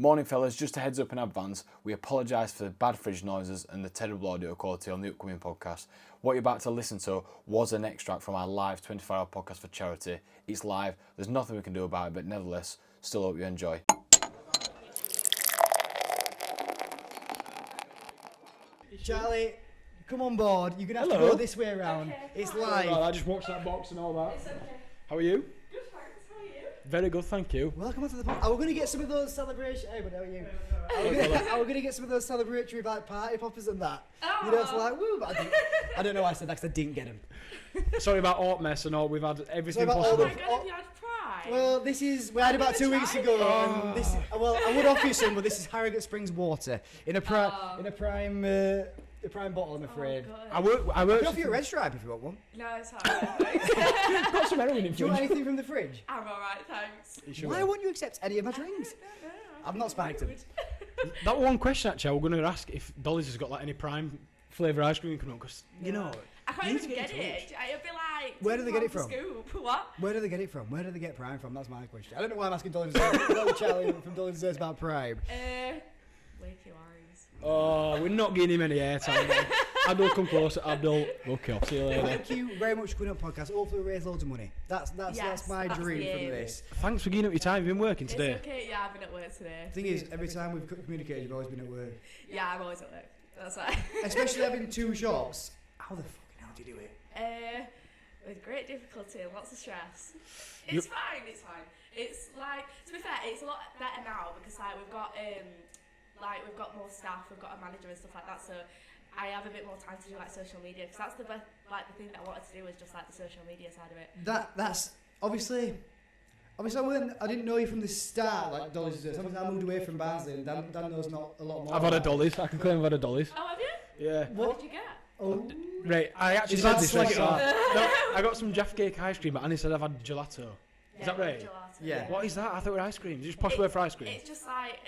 Morning fellas, just a heads up in advance, we apologise for the bad fridge noises and the terrible audio quality on the upcoming podcast. What you're about to listen to was an extract from our live 24-hour podcast for charity. It's live, there's nothing we can do about it, but nevertheless, still hope you enjoy. Charlie, come on board, you're going to have to go this way around. Okay, it's live. I just watched that box and all that. It's okay. How are you? Good, thanks. How are you? Very good, thank you. Welcome onto the podcast. Are we going to get some of those celebrations? Hey, but how are you? Are we going to get some of those celebratory like party poppers and that? Oh. You know, it's like, woo, but I don't know why I said that because I didn't get them. Sorry about Art Mess and all, we've had everything about possible. Oh my god, have you had Pride? Well, this is, we had about 2 weeks ago, and this, well, I would offer you some, but this is Harrogate Springs water in a prime bottle, I'm afraid. Oh, I I work. can offer you a red stripe if you want one. no, it's alright. Got some heroin in Do you want fridge. anything from the fridge? I'm alright, thanks. You sure? Why won't you accept any of my drinks? I've not spiked them. That one question actually, I was going to ask if Dolly's has got like any prime flavour ice cream coming up, because you know. I can't you need even to get in it. I'd be like, Where do they get it £2 from? Scoop. What? Where do they get it from? Where do they get Prime from? That's my question. I don't know why I'm asking Dolly Charlie from Dolly Desserts about Prime. Wakey Warriors. Oh, we're not giving him any airtime. Abdul, come closer. Abdul, look up. See you later. Thank you very much for coming up podcast. Hopefully we'll raise loads of money. That's my that's dream the from aim. this. Thanks for giving up your time. You've been working today. It's okay, yeah, I've been at work today. The thing is, every time we've communicated, you've always been at work. Yeah, I'm always at work. That's right. Especially having two shops. How the fucking hell do you do it? With great difficulty and lots of stress. It's fine. It's like, to be fair, it's a lot better now because like we've got more staff, we've got a manager and stuff like that, so I have a bit more time to do like social media because that's the thing that I wanted to do was just like the social media side of it. That's obviously I didn't know you from the start, like Dolly's Desserts. Obviously I moved away from Barnsley and Dan knows not a lot more. I've had a Dolly's. I can claim I've had a Dolly's. Oh, have you? Yeah. What did you get? Oh. Right, I actually Is said that this. slag it off? No, I got some Jaffa cake ice cream, but Annie said I've had gelato. Is that right? Gelato. Yeah. What is that? I thought it was ice cream. Is it just posh word for ice cream? It's just like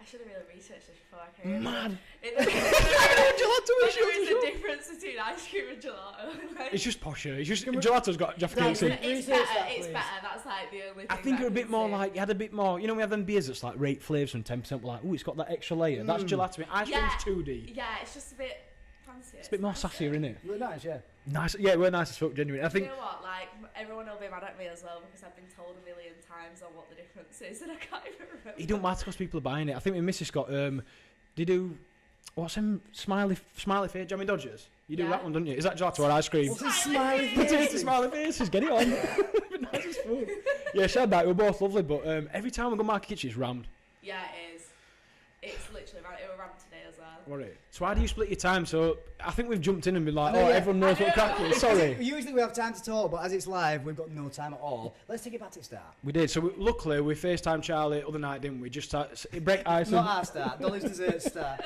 I should have really researched this before I came. Man. There is a difference between ice cream and gelato. Like, It's just posher. It's just gelato's got Jaffa cakes in. it's Research better. that, It's please. better. That's like the only thing. I think that you're a I bit can more say. like, you had a bit more, you know, we have them beers that's like rate flavours from 10%, we're like, ooh, it's got that extra layer. That's gelato. Ice cream's 2D. Yeah, it's just a bit fancier. It's a bit more sassier, isn't it? Really nice, yeah. Nice. Yeah, we're nice as fuck, genuine. I You think. know what? Like everyone will be mad at me as well because I've been told a million times on what the difference is, and I can't even remember. It don't matter because people are buying it. I think my missus got, they do, what's them, smiley face, Jammy Dodgers? You do Yeah. that one, don't you? Is that gelato or ice cream? What's this smiley Potato face? smiley faces, get it on. Nice as fuck. Yeah, she had that, we were both lovely, but every time we go to Market Kitchen, it's rammed. Yeah, it is. It's literally rammed. It was rammed today as well. Right. So how do you split your time? So I think we've jumped in and been like, I know, oh, yeah. everyone knows what crack is. Sorry. Usually we have time to talk, but as it's live, we've got no time at all. Let's take it back to the start. We did. So luckily we FaceTimed Charlie other night, didn't we? Just break ice. Not our start, Dolly's Desserts start.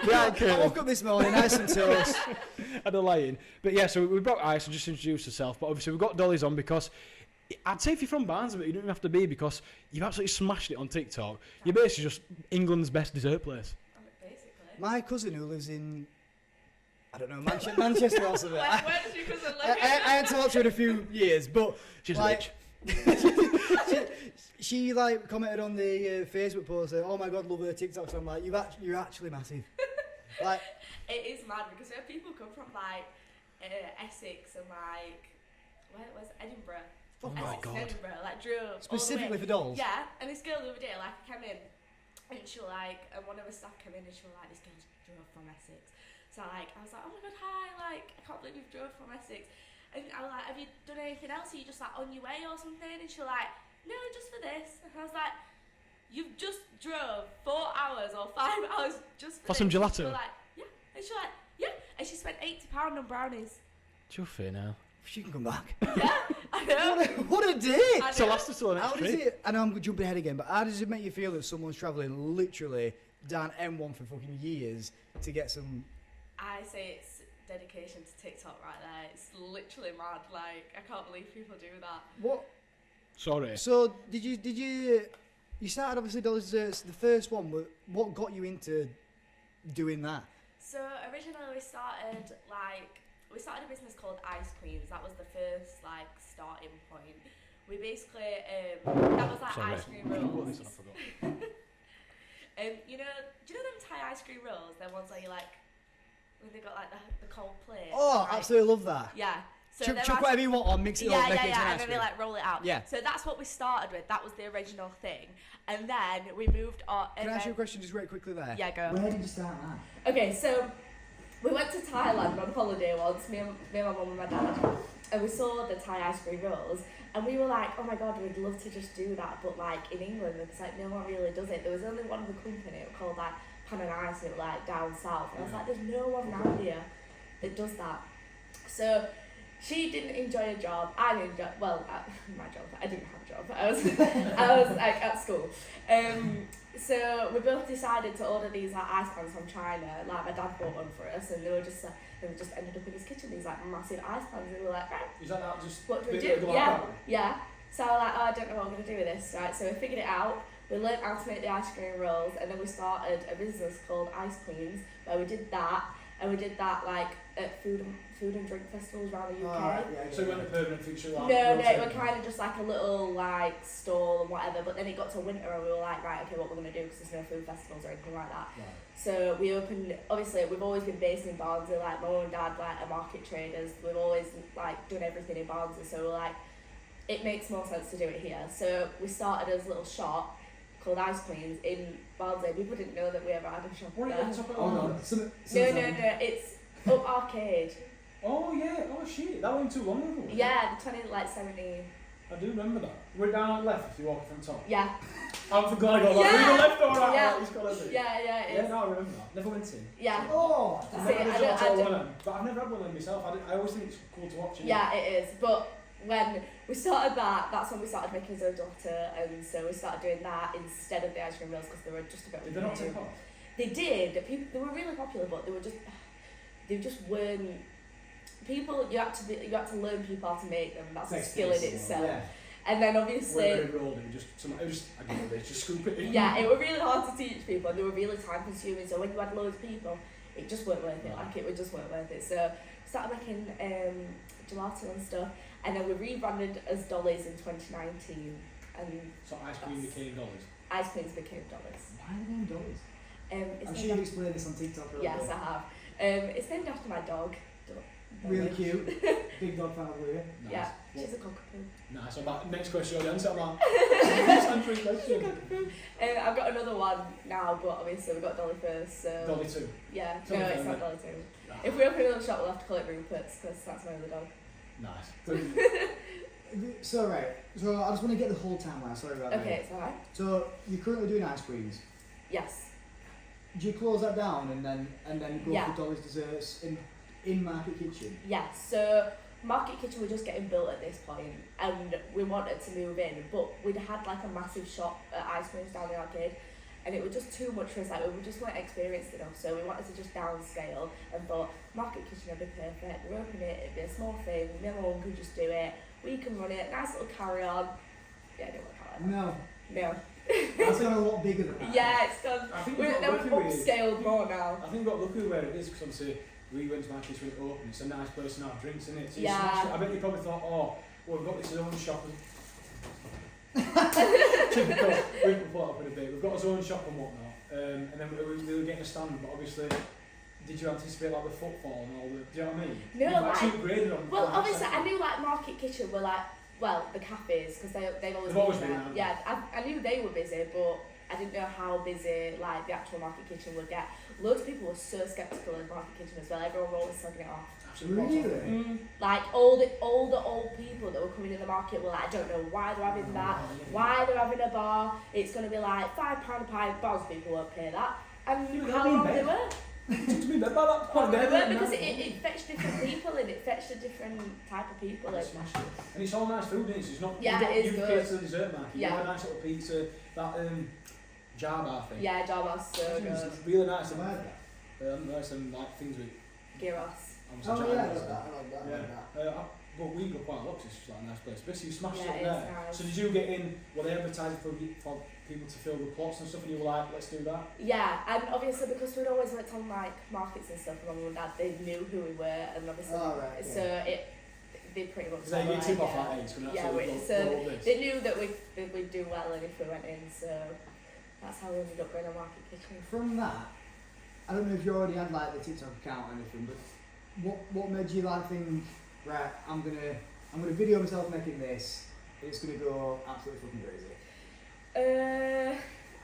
Yeah, okay. I woke up this morning, nice and toast. I don't lying. But yeah, so we brought ice and just introduced herself. But obviously we've got Dolly's on because I'd say if you're from Barnsley, but you don't even have to be because you've absolutely smashed it on TikTok. You're basically just England's best dessert place. Basically. My cousin who lives in, I don't know, Manchester or something. Where does your cousin live? I hadn't talked to her in a few years, but She's like, rich. she like commented on the Facebook post, saying, "Oh my God, love her TikTok." So I'm like, you're actually massive. Like, It is mad because where people come from like Essex and like where was Edinburgh? Oh my Essex God. and Edinburgh, like drove specifically all for the way. dolls. Yeah, and this girl the other day, like I came in and she was like, and one of the staff came in and she was like, this girl drove from Essex. So like I was like, oh my God, hi, like I can't believe you've drove from Essex. And I was like, have you done anything else? Are you just like on your way or something? And she was like, no, just for this. And I was like, you've just drove 4 hours or 5 hours just for For some this. gelato? She was like, yeah. And she was like, yeah. And she spent £80 on brownies. Chuffy now. She can come back. Yeah, I know. What a day! I So know. last us to the How next does trip. it? I know I'm jumping ahead again, but how does it make you feel that someone's travelling literally down M1 for fucking years to get some? I say it's dedication to TikTok right there. It's literally mad. Like I can't believe people do that. What? Sorry. So did you started obviously Dolly's Desserts. The first one. What got you into doing that? So originally we started a business called Ice Queens. That was the first like starting point. we basically that was like Sorry. ice cream What rolls. is it? I forgot. You know, do you know them Thai ice cream rolls? They're ones where you like when they got like the cold plate. Oh, right? absolutely love that. Yeah. So Chuck, they're chuck ice- whatever you want on, mix it up, make it into an and ice then cream. they like roll it out. Yeah. So that's what we started with. That was the original thing, and then we moved on. Can I ask you a question just very quickly there? Yeah, go. Where did you start that? Okay, so we went to Thailand on holiday once, me and my mum and my dad, and we saw the Thai ice cream rolls, and we were like, oh my god, we'd love to just do that, but like in England, it's like no one really does it. There was only one other company called like Pan and Ice, and it was like down south, and I was like, there's no one around here that does that. So she didn't enjoy a job. I didn't enjoy, well, my job. I didn't have a job. I was like at school. So we both decided to order these like ice pans from China. Like my dad bought one for us, and they were just like, they just ended up in his kitchen. These like massive ice pans. And we were like, right, Is that just? what do we bit do? of Yeah, like yeah. So I was like, oh, I don't know what I'm gonna do with this. Right. So we figured it out. We learned how to make the ice cream rolls, and then we started a business called Ice Queens, where we did that, and we did that like at food and drink festivals around the UK. Alright, So you went a permanent fixture like No, it rotating? was kind of just like a little like stall and whatever. But then it got to winter and we were like, right, okay, what we're gonna do because there's no food festivals or anything like that. Right. So we opened. Obviously, we've always been based in Barnsley. Like my mum and dad, like are market traders. We've always like done everything in Barnsley. So we're like, it makes more sense to do it here. So we started as a little shop called Ice Queens in Barnsley. People didn't know that we ever had a shop What are you there. on top of Oh no. No, it's up arcade. Oh yeah, oh shit, that wasn't too long ago. Yeah, the 70. I do remember that. We're down on the left if you walk from top. Yeah, I'm glad I got that. Yeah. We're the left or right? Yeah. Right, he's got everything. yeah, it Yeah, is. no, I remember that. Never went in. Yeah. Oh, I've See, never I been don't- to I one don't- of them, but I've never had one of them myself. I always think it's cool to watch. Yeah, it is. But when we started that's when we started making his own daughter, and so we started doing that instead of the ice cream rolls because they were just a bit. Did they not take off? They did. People, they were really popular, but they just weren't. People, you had to learn people how to make them. That's a skill in itself. Yeah. And then When obviously, they rolled, it was just I don't know, just scoop it in. yeah, it was really hard to teach people, and they were really time consuming. So when you had loads of people, it just weren't worth it. Like it just weren't worth it. So we started making gelato and stuff, and then we rebranded as Dolly's in 2019, and So ice cream became dollars. Ice Queens became Dolly's. Why are they named Dolly's? It's I'm named sure you've explained this on TikTok. a little Yes, bit. I have. It's named after my dog. Really cute. Big dog fan of Louis. Nice. Yeah, Well, she's a cockapoo. nice. I'm back. Next question, the answer. I'm like, just answering question. I've got another one now, but obviously we've got Dolly first, so... Dolly 2. Yeah, Tell no, me it's about not it. Dolly 2. If we open another shop, we'll have to call it Rupert's, because that's my other dog. Nice. So right, so I just want to get the whole timeline. Sorry about that. Okay, it's alright. So you're currently doing ice creams. Yes. Do you close that down and then go Yeah. for Dolly's desserts in Market Kitchen? Yes, so Market Kitchen was just getting built at this point, and we wanted to move in, but we'd had like a massive shop at Ice Creams down the arcade, and it was just too much for us. Like we just weren't experienced enough, so we wanted to just downscale and thought Market Kitchen would be perfect. We're opening it, it'd be a small thing. Me and my mum could just do it. We can run it. Nice little carry on. Yeah, I don't want to carry on. No, No. that's gone a lot bigger than that. Yeah, it's done. I think We've we've got lucky with. upscaled more now. I think we got lucky where it is because obviously we went to my kitchen when it opened. It's a nice place to have drinks in it. So you Yeah. smash it. I bet you probably thought, oh, well, we've got this own shop. Typical. We can pull it up in a bit. We've got his own shop and whatnot, and then we were getting a stand. But obviously, did you anticipate like the footfall and all the? Do you know what I mean? No, You've like- actually upgraded on. Well, on obviously, that I knew like Market Kitchen were like, well, the cafes, because they've always They've always been been there. around. Yeah, I knew they were busy, but I didn't know how busy like the actual Market Kitchen would get. Loads of people were so sceptical of Market Kitchen as well. Everyone was always slagging it off. Absolutely. Really? Like all the old people that were coming in the market were like, I don't know why they're having that, why they're having a bar. It's going to be like £5 a pint. Most people won't pay that. And Yeah, how they'll long be they in were? To me, that point They there, were then, because now- it fetched different people and it fetched a different type of people. And And smashed it. And it's all nice food, isn't it? It's not. Yeah, you've got, it is you've good. catered to the dessert market. Yeah. You've got a nice little pizza. That jar bar thing. yeah, Jarmar's so good. It's really nice. I've And heard that. there's some like things with. Gyros. Oh jar yeah, I bars. like that. I like that. I like that. But we go quite a lot 'cause it's just like a nice place. Basically, you smashed Yeah, it up it is there. nice. So did you get in? Were they advertising for people to fill the plots and stuff? And you were like, let's do that. Yeah, and obviously because we'd always worked on like markets and stuff, and mum and dad, they knew who we were, and obviously Oh, right, so they pretty much. So you tip off that it's going to so they knew that we'd do well and if we went in, so that's how we ended up going on Market Kitchen. From that, I don't know if you already had like the TikTok account or anything, but what made you like think, right, I'm gonna video myself making this, it's gonna go absolutely fucking crazy?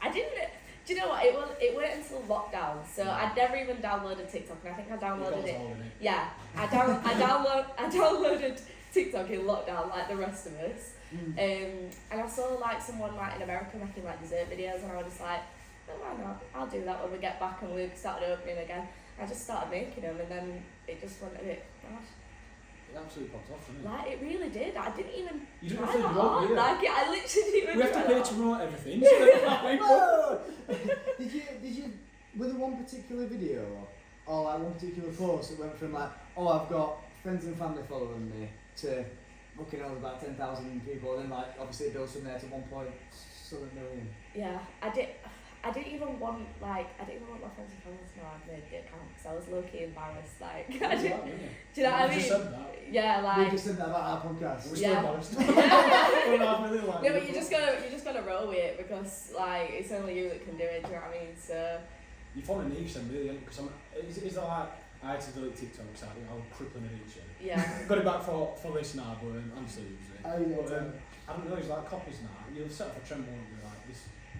I didn't. Do you know what? It went until lockdown, so I'd never even downloaded TikTok, and I think I downloaded it. Yeah, I downloaded TikTok in lockdown like the rest of us. And I saw like someone like in America making like dessert videos, and I was just like, oh, why not? I'll do that when we get back and we started opening again. I just started making them, and then it just went a bit. Gosh. It absolutely popped off, didn't it? Like it really did. I didn't even you try didn't that think hard. you Like I literally didn't even. We have to try pay that to hard. promote everything. Whoa! Did you was there one particular video or like one particular post that went from like, oh, I've got friends and family following me to fucking hell about 10,000 people, and then like obviously it builds from there to 1.7 million. Yeah, I didn't even want my friends and family to know I'd made the account because I was low key embarrassed. Like, do you know what I mean? Just said that. Yeah, like. We just said that about our podcast. We're Yeah. still embarrassed. No, but you just gotta roll with it because like it's only you that can do it. Do you know what I mean? So. You found a niche then, really, because is that like I had to delete TikTok because I think I was crippling addiction. Yeah. Got it back for this now, but I'm still using it. Oh, yeah, But I don't know, it's like copies now. You'll set up a trend, won't you? Like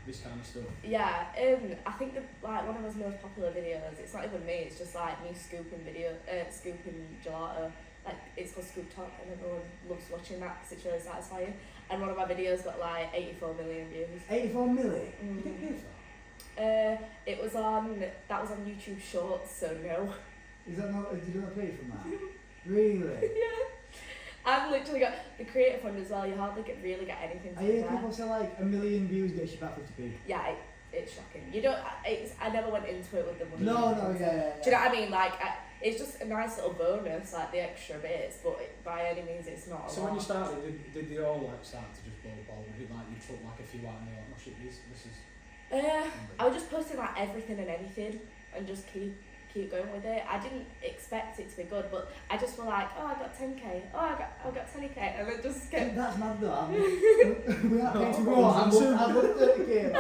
this kind of stuff. Yeah, I think like one of his most popular videos, it's not even me, it's just like me scooping gelato. Like it's called Scoop Talk, and everyone loves watching that because it's really satisfying. And one of my videos got like 84 million views. 84 million? You didn't pay for that? That was on YouTube Shorts, so no. Is that not, did you not pay from that? Really? Yeah. I've literally got the creative fund as well. You hardly really get anything I to hear there. people say like 1 million views gets you back 50p. Yeah, it's shocking. You don't. I never went into it with the money. No, yeah. Do you know what I mean? Like, it's just a nice little bonus, like the extra bits, but by any means, it's not a So lot. when you started, did they all like start to just blow up, or did like you took like a few out and they're like, oh shit, this is. I was just posting like everything and anything, and just keep going with it. I didn't expect it to be good, but I just feel like, oh, I got 10k, oh, I got 20k, and then just get. That's mad though. We are paid to grow. I've got 30k.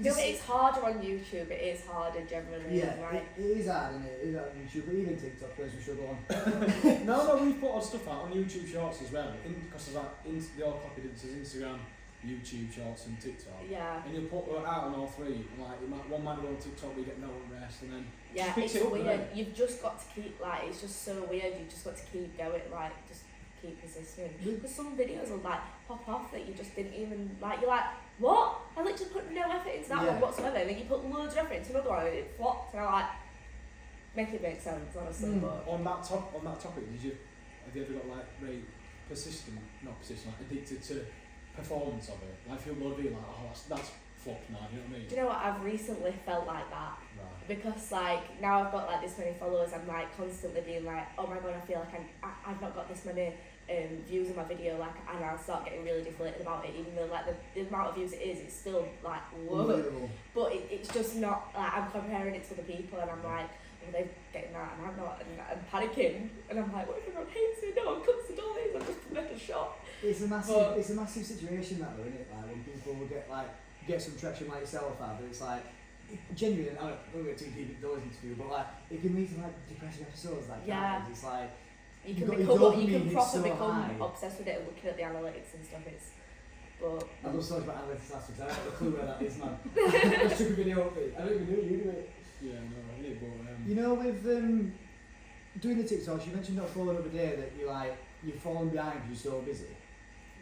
No, it's harder on YouTube. It is harder generally. Yeah, Like, it is hard, isn't it? It is hard on YouTube, but even TikTok plays we struggle on. No, we've put our stuff out on YouTube Shorts as well, because there's like they all copied it. There's Instagram, YouTube Shorts, and TikTok. yeah. And you put it out on all three. And like one might go on TikTok, but you get no rest, and then Yeah, picks it's it up, weird. doesn't it? You've just got to keep like it's just so weird. You've just got to keep going, like just keep persisting. Because some videos will like pop off that you just didn't even like. You're like, what? I literally put no effort into that one whatsoever, and then you put loads of effort into another one, and it flopped. And I'm like, make it make sense, honestly. But On that topic, have you ever got like very not addicted to performance of it? Like feel more like, oh that's flopped now, you know what I mean? do you know what? I've recently felt like that. Right. Because like now I've got like this many followers, I'm like constantly being like, oh my god, I feel like I've not got this many views on my video, like, and I'll start getting really deflated about it, even though like the amount of views it is, it's still like low. But it's just not like I'm comparing it to other people, and I'm like, oh, they're getting that, and I'm not, and I'm panicking, and I'm like, what if everyone hates me? No one comes to Dolly's, I'm just a shop. It's a massive situation that though, isn't it? Like when people will get some traction like yourself have, but it's like genuine. I don't get too deep into Dolly's interview, but like it can lead to like depressing episodes. Like Yeah. It's like You You've can got your become, you dopamine can hit proper so become high. obsessed with it and looking at the analytics and stuff. But I love so much about analytics last week, so I have a clue where that is, man. I just took a video of it. I don't even know you do it. Yeah, no, I did, but You know, with doing the TikToks, you mentioned not following the other day that you're falling behind because you're so busy.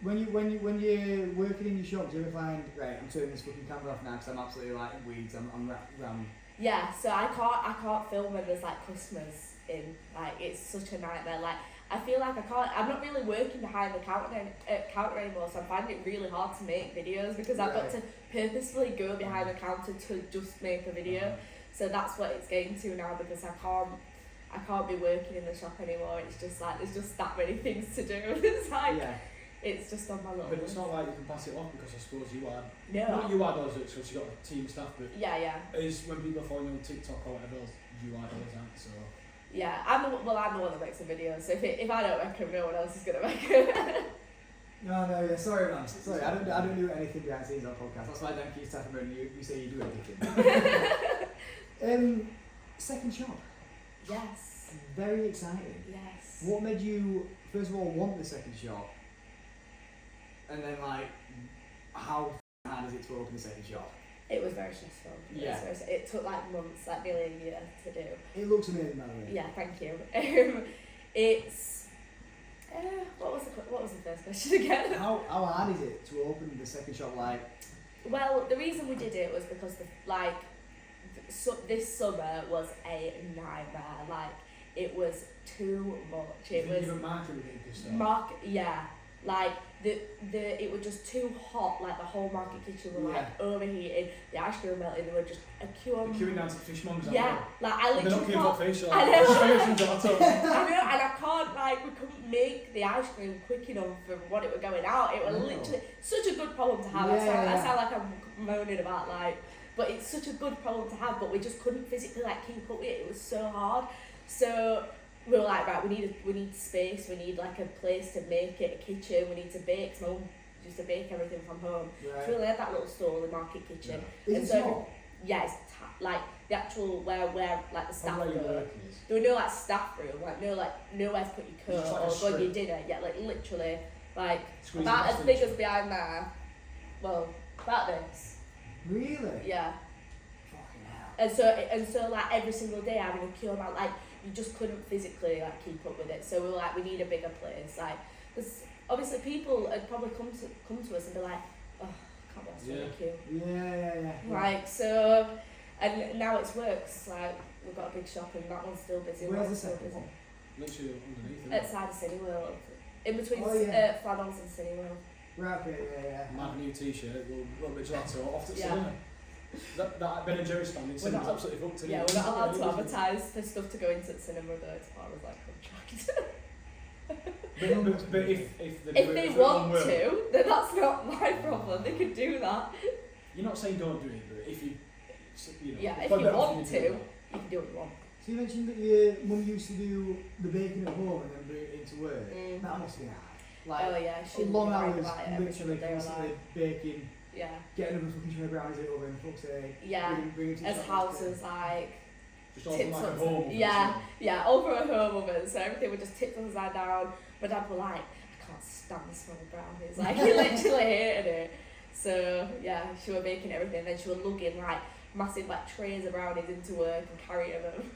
When you're working in your shop, do you ever find, right, I'm turning this fucking camera off now because I'm absolutely like weeds, I'm rammed. yeah, so I can't film when there's like customers in. Like it's such a nightmare. Like I feel like I'm not really working behind the counter anymore, so I'm finding it really hard to make videos because I've got to purposefully go behind the counter to just make a video. So that's what it's getting to now because I can't be working in the shop anymore. It's just like there's just that many things to do. It's like it's just on my little. But it's not like you can pass it off because I suppose you had. No. Not you had those because you got a team of staff, but Yeah. is when people follow you on TikTok or whatever else, you had those, so. Yeah, I'm the one that makes the videos. So if I don't make them, no one else is gonna make them. No, yeah, sorry man. Sorry, I don't do anything behind the scenes on podcast. That's why I don't keep talking about you say you do everything. Second shop. Yes. Very exciting. Yes. What made you, first of all, want the second shop? And then, like, how hard is it to open the second shop? It was very stressful. Yeah. It took like months, like nearly a year to do. It looks amazing, by the way. Yeah, thank you. It's what was the first question again? How hard is it to open the second shop? Like, Well, the reason we did it was because this summer was a nightmare. Like, it was too much. It was market, yeah. Like it was just too hot. Like the whole market kitchen was like overheating. The ice cream melting. They were just a queuing down to fishmongers. Yeah, like I they're not literally queuing for can't. fish. I know. I I know, and I can't like we couldn't make the ice cream quick enough for what it was going out. It was literally such a good problem to have. I sound like I'm moaning about like, but it's such a good problem to have. But we just couldn't physically like keep up with it. It was so hard. So we were like, right, we need space, we need like a place to make it, a kitchen, we need to bake. So my mum used to bake everything from home. right. So we had that little stall, the market kitchen. Is And it so small? Yeah, it's like the actual where like the staff where you go. work is. There were no like staff room, like nowhere to put your It's just coat like a or go on your strip. dinner. Yeah, like literally like Squeeze about it as past big each as behind there. Well, about this. Really? Yeah. Fucking hell. And so like every single day having a queue amount, like you just couldn't physically like keep up with it. So we were like, we need a bigger place. Like, because obviously people had probably come to us and be like, oh, can't be asked for a queue. Yeah. Like so, and now it's works. Like we've got a big shop and that one's still busy. Where's the one's still second one? Literally underneath it. Outside of Cineworld, in between Flannels and Cineworld. Right, okay, yeah. Mad new t-shirt, little bit gelato off the Yeah. cinema. That Ben and Jerry's stand in cinema's absolutely fucked in. Yeah, we're not allowed to advertise for stuff to go into the cinema though. It's part of like contract. But if If they want to, then that's not my problem. They can do that. You're not saying don't do it, but if you know. Yeah, it's if probably you better want for to, you you can do what you want. So you mentioned that your mum used to do the baking at home and then bring it into work. Mm. That must be hard. Like, Oh yeah, she long worried hours, about it every single literally day of constantly life. baking, Yeah, getting them fucking sugar brownies in the oven, fuck's sake. yeah. Bring it to the As shop houses like Just open tips like a up, home. yeah, over a home oven, so everything would just tip upside down. My dad was like, I can't stand the smell of brownies. Like he literally hated it. So yeah, she was making everything, then she was lugging like massive like trays of brownies into work and carrying them.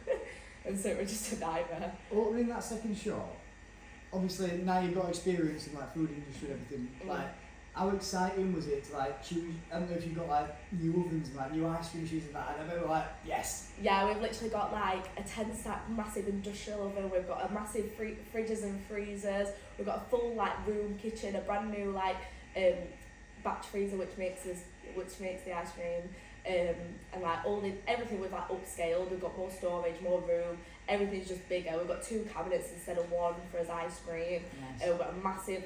And so it was just a nightmare. Opening that second shop, obviously now you've got experience in like food industry and everything. Mm. Like, how exciting was it to like choose? I don't know if you've got like new ovens and like new ice cream machines and that. And I remember like, yes. Yeah, we've literally got like a 10-stack massive industrial oven. We've got a massive fridges and freezers. We've got a full like room kitchen, a brand new like batch freezer which makes the ice cream. And like everything we've like upscaled. We've got more storage, more room. Everything's just bigger. We've got 2 cabinets instead of 1 for his ice cream. Nice. We've got a massive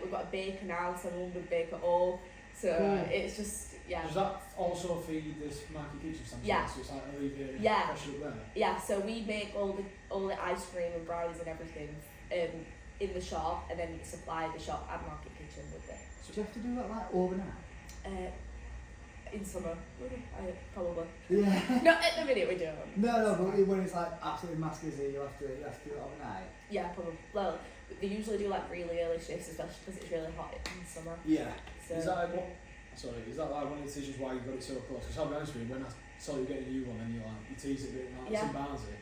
we've got a baker now, so we would bake it all. So Cool. it's just Does that also feed this market kitchen stand? Yeah. So it's like alleviating Yeah. pressure up there. Yeah, so we make all the ice cream and brownies and everything in the shop, and then supply the shop and market kitchen with it. Do you have to do that like overnight? In summer, probably. Yeah. Not at the minute we don't. No, but when it's like absolutely mass busy, you have to do it overnight. Yeah, probably. Well, they usually do like really early shifts, especially because it's really hot in summer. Yeah. So Is that like one of the decisions why you got it so close? Because I'll be honest with you, when I saw you getting a new one and you tease it a bit now, it's in Barnsley,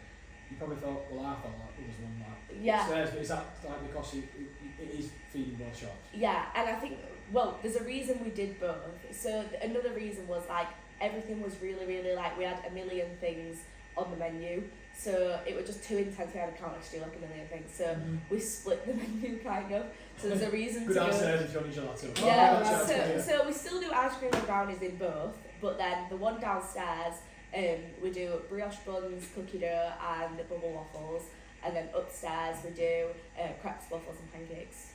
you probably thought, well, I thought like there was one like upstairs, but is that like because it is feeding both shops? Yeah, and I think, well, there's a reason we did both. So another reason was like everything was really, really like we had a million things on the menu, so it was just too intense. We had a counter to do like a million things, so we split the menu kind of. So there's a reason Go to go. downstairs if you want your gelato. Yeah, so we still do ice cream and brownies in both, but then the one downstairs, we do brioche buns, cookie dough, and bubble waffles, and then upstairs we do crepes, waffles, and pancakes.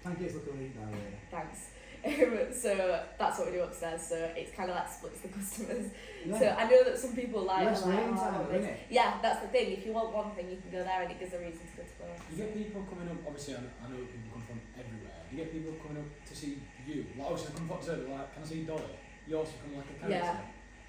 Pancakes look elite by the way. Thanks. So that's what we do upstairs. So it's kind of like splits the customers. Yeah. So I know that some people like. Less are like, waiting time, oh, isn't it? yeah, that's the thing. If you want one thing, you can go there, and it gives a reason to go to both. You get people coming up, obviously I know people come from everywhere. You get people coming up to see you. Like obviously they come up to you, like, can I see Dolly? You also come like a character. Yeah.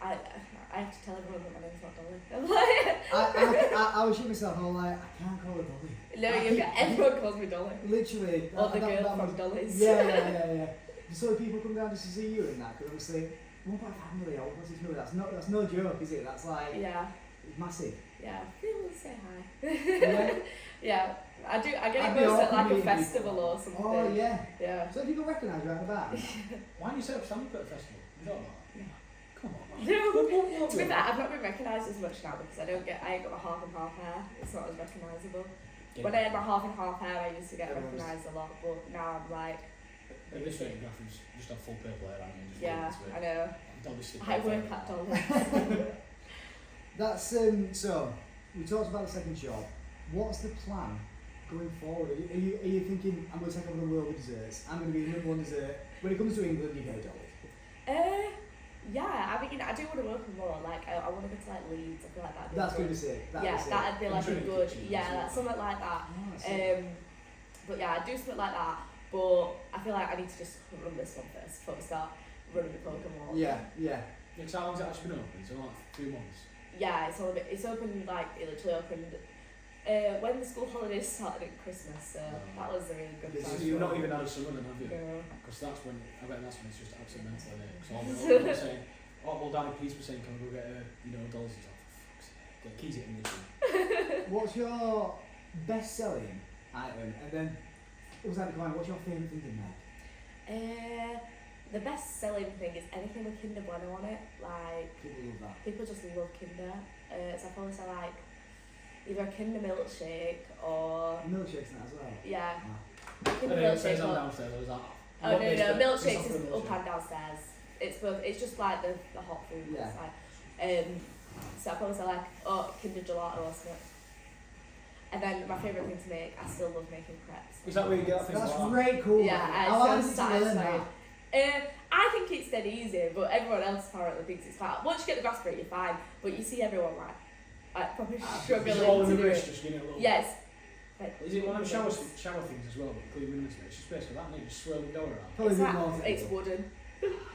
I have to tell everyone that my name's not Dolly. I'm like, I was shitting myself. I'm like, I can't call her Dolly. no, everyone calls me Dolly. Literally. Or the that girl from was- Dolly's. Yeah. So people come down just to see you and that, because obviously 1.5 million, what's this million? That's no joke, is it? That's like, Yeah. it's massive. Yeah. People say hi. Yeah. Yeah. I get I'd it be most at awkward like a meeting festival people. or something. Oh yeah. Yeah. So people recognise you out the back. Why don't you set up stand up at a festival? You don't know that? Yeah. Come on, man. No, to be fair, I've not been recognised as much now because I ain't got my half and half hair. It's not as recognisable. When I had my half and half hair, I used to get Everyone's- recognised a lot, but now I'm like, At this rate, graphics just have full purple hair, aren't you? Just yeah, roll into I it. know. Dolly stick I out work there. at Dolly's. That's so. We talked about the second job. What's the plan going forward? Are you thinking I'm going to take over the world with desserts? I'm going to be the number one dessert. When it comes to England, you go Dolly. Yeah, I mean, I do want to work with more. Like, I want to go to like Leeds. I feel like that'd be That's good. going to be sick. That'd be like a Trinity good. kitchen, Yeah, isn't it? like something like that. Oh, that's sick. But yeah, I do something like that. But I feel like I need to just run this one first before we start running the Pokemon. Yeah. Yeah, 'cause how long's it actually been open? It's only like 2 months. Yeah, it's opened like it literally opened when the school holidays started at Christmas. So that was a really good This So is time. you've not even had a summer then, have you? No. Because that's when, I bet that's when it's just absolutely mental, isn't it? So all the saying, well, Danny Peace was saying, can we go get Dolly's? He's like, for fuck's sake, get keys it in this one. What's your best selling item? And then, what's your favourite thing to make? The best selling thing is anything with Kinder Bueno on it. Like People love that. people just love Kinder. So I probably say like either a Kinder milkshake or Milkshakes and that as well. yeah, Wow. Kinder Anyway, it says milkshake. on Or, downstairs, I was like, oh no, milkshakes it's is not for up and downstairs. It's both. It's just like the hot food. Yeah. It's like, so I probably say like Kinder gelato or something. And then my favourite thing to make, I still love making crepes. Is that where you get that thing? That's like great, cool. Yeah, How hard it's is so it to learn satisfying. that? I think it's dead easy, but everyone else apparently thinks it's hard. Once you get the grasp of it, you're fine. But you see everyone like probably struggling Is it all in to the do wrist, it. just getting it a little... Yes. Is it one of them shower things as well, but clean windows? It's just basically that, and you just swirl the dough around. Probably It's, a bit more that, it's technical. wooden.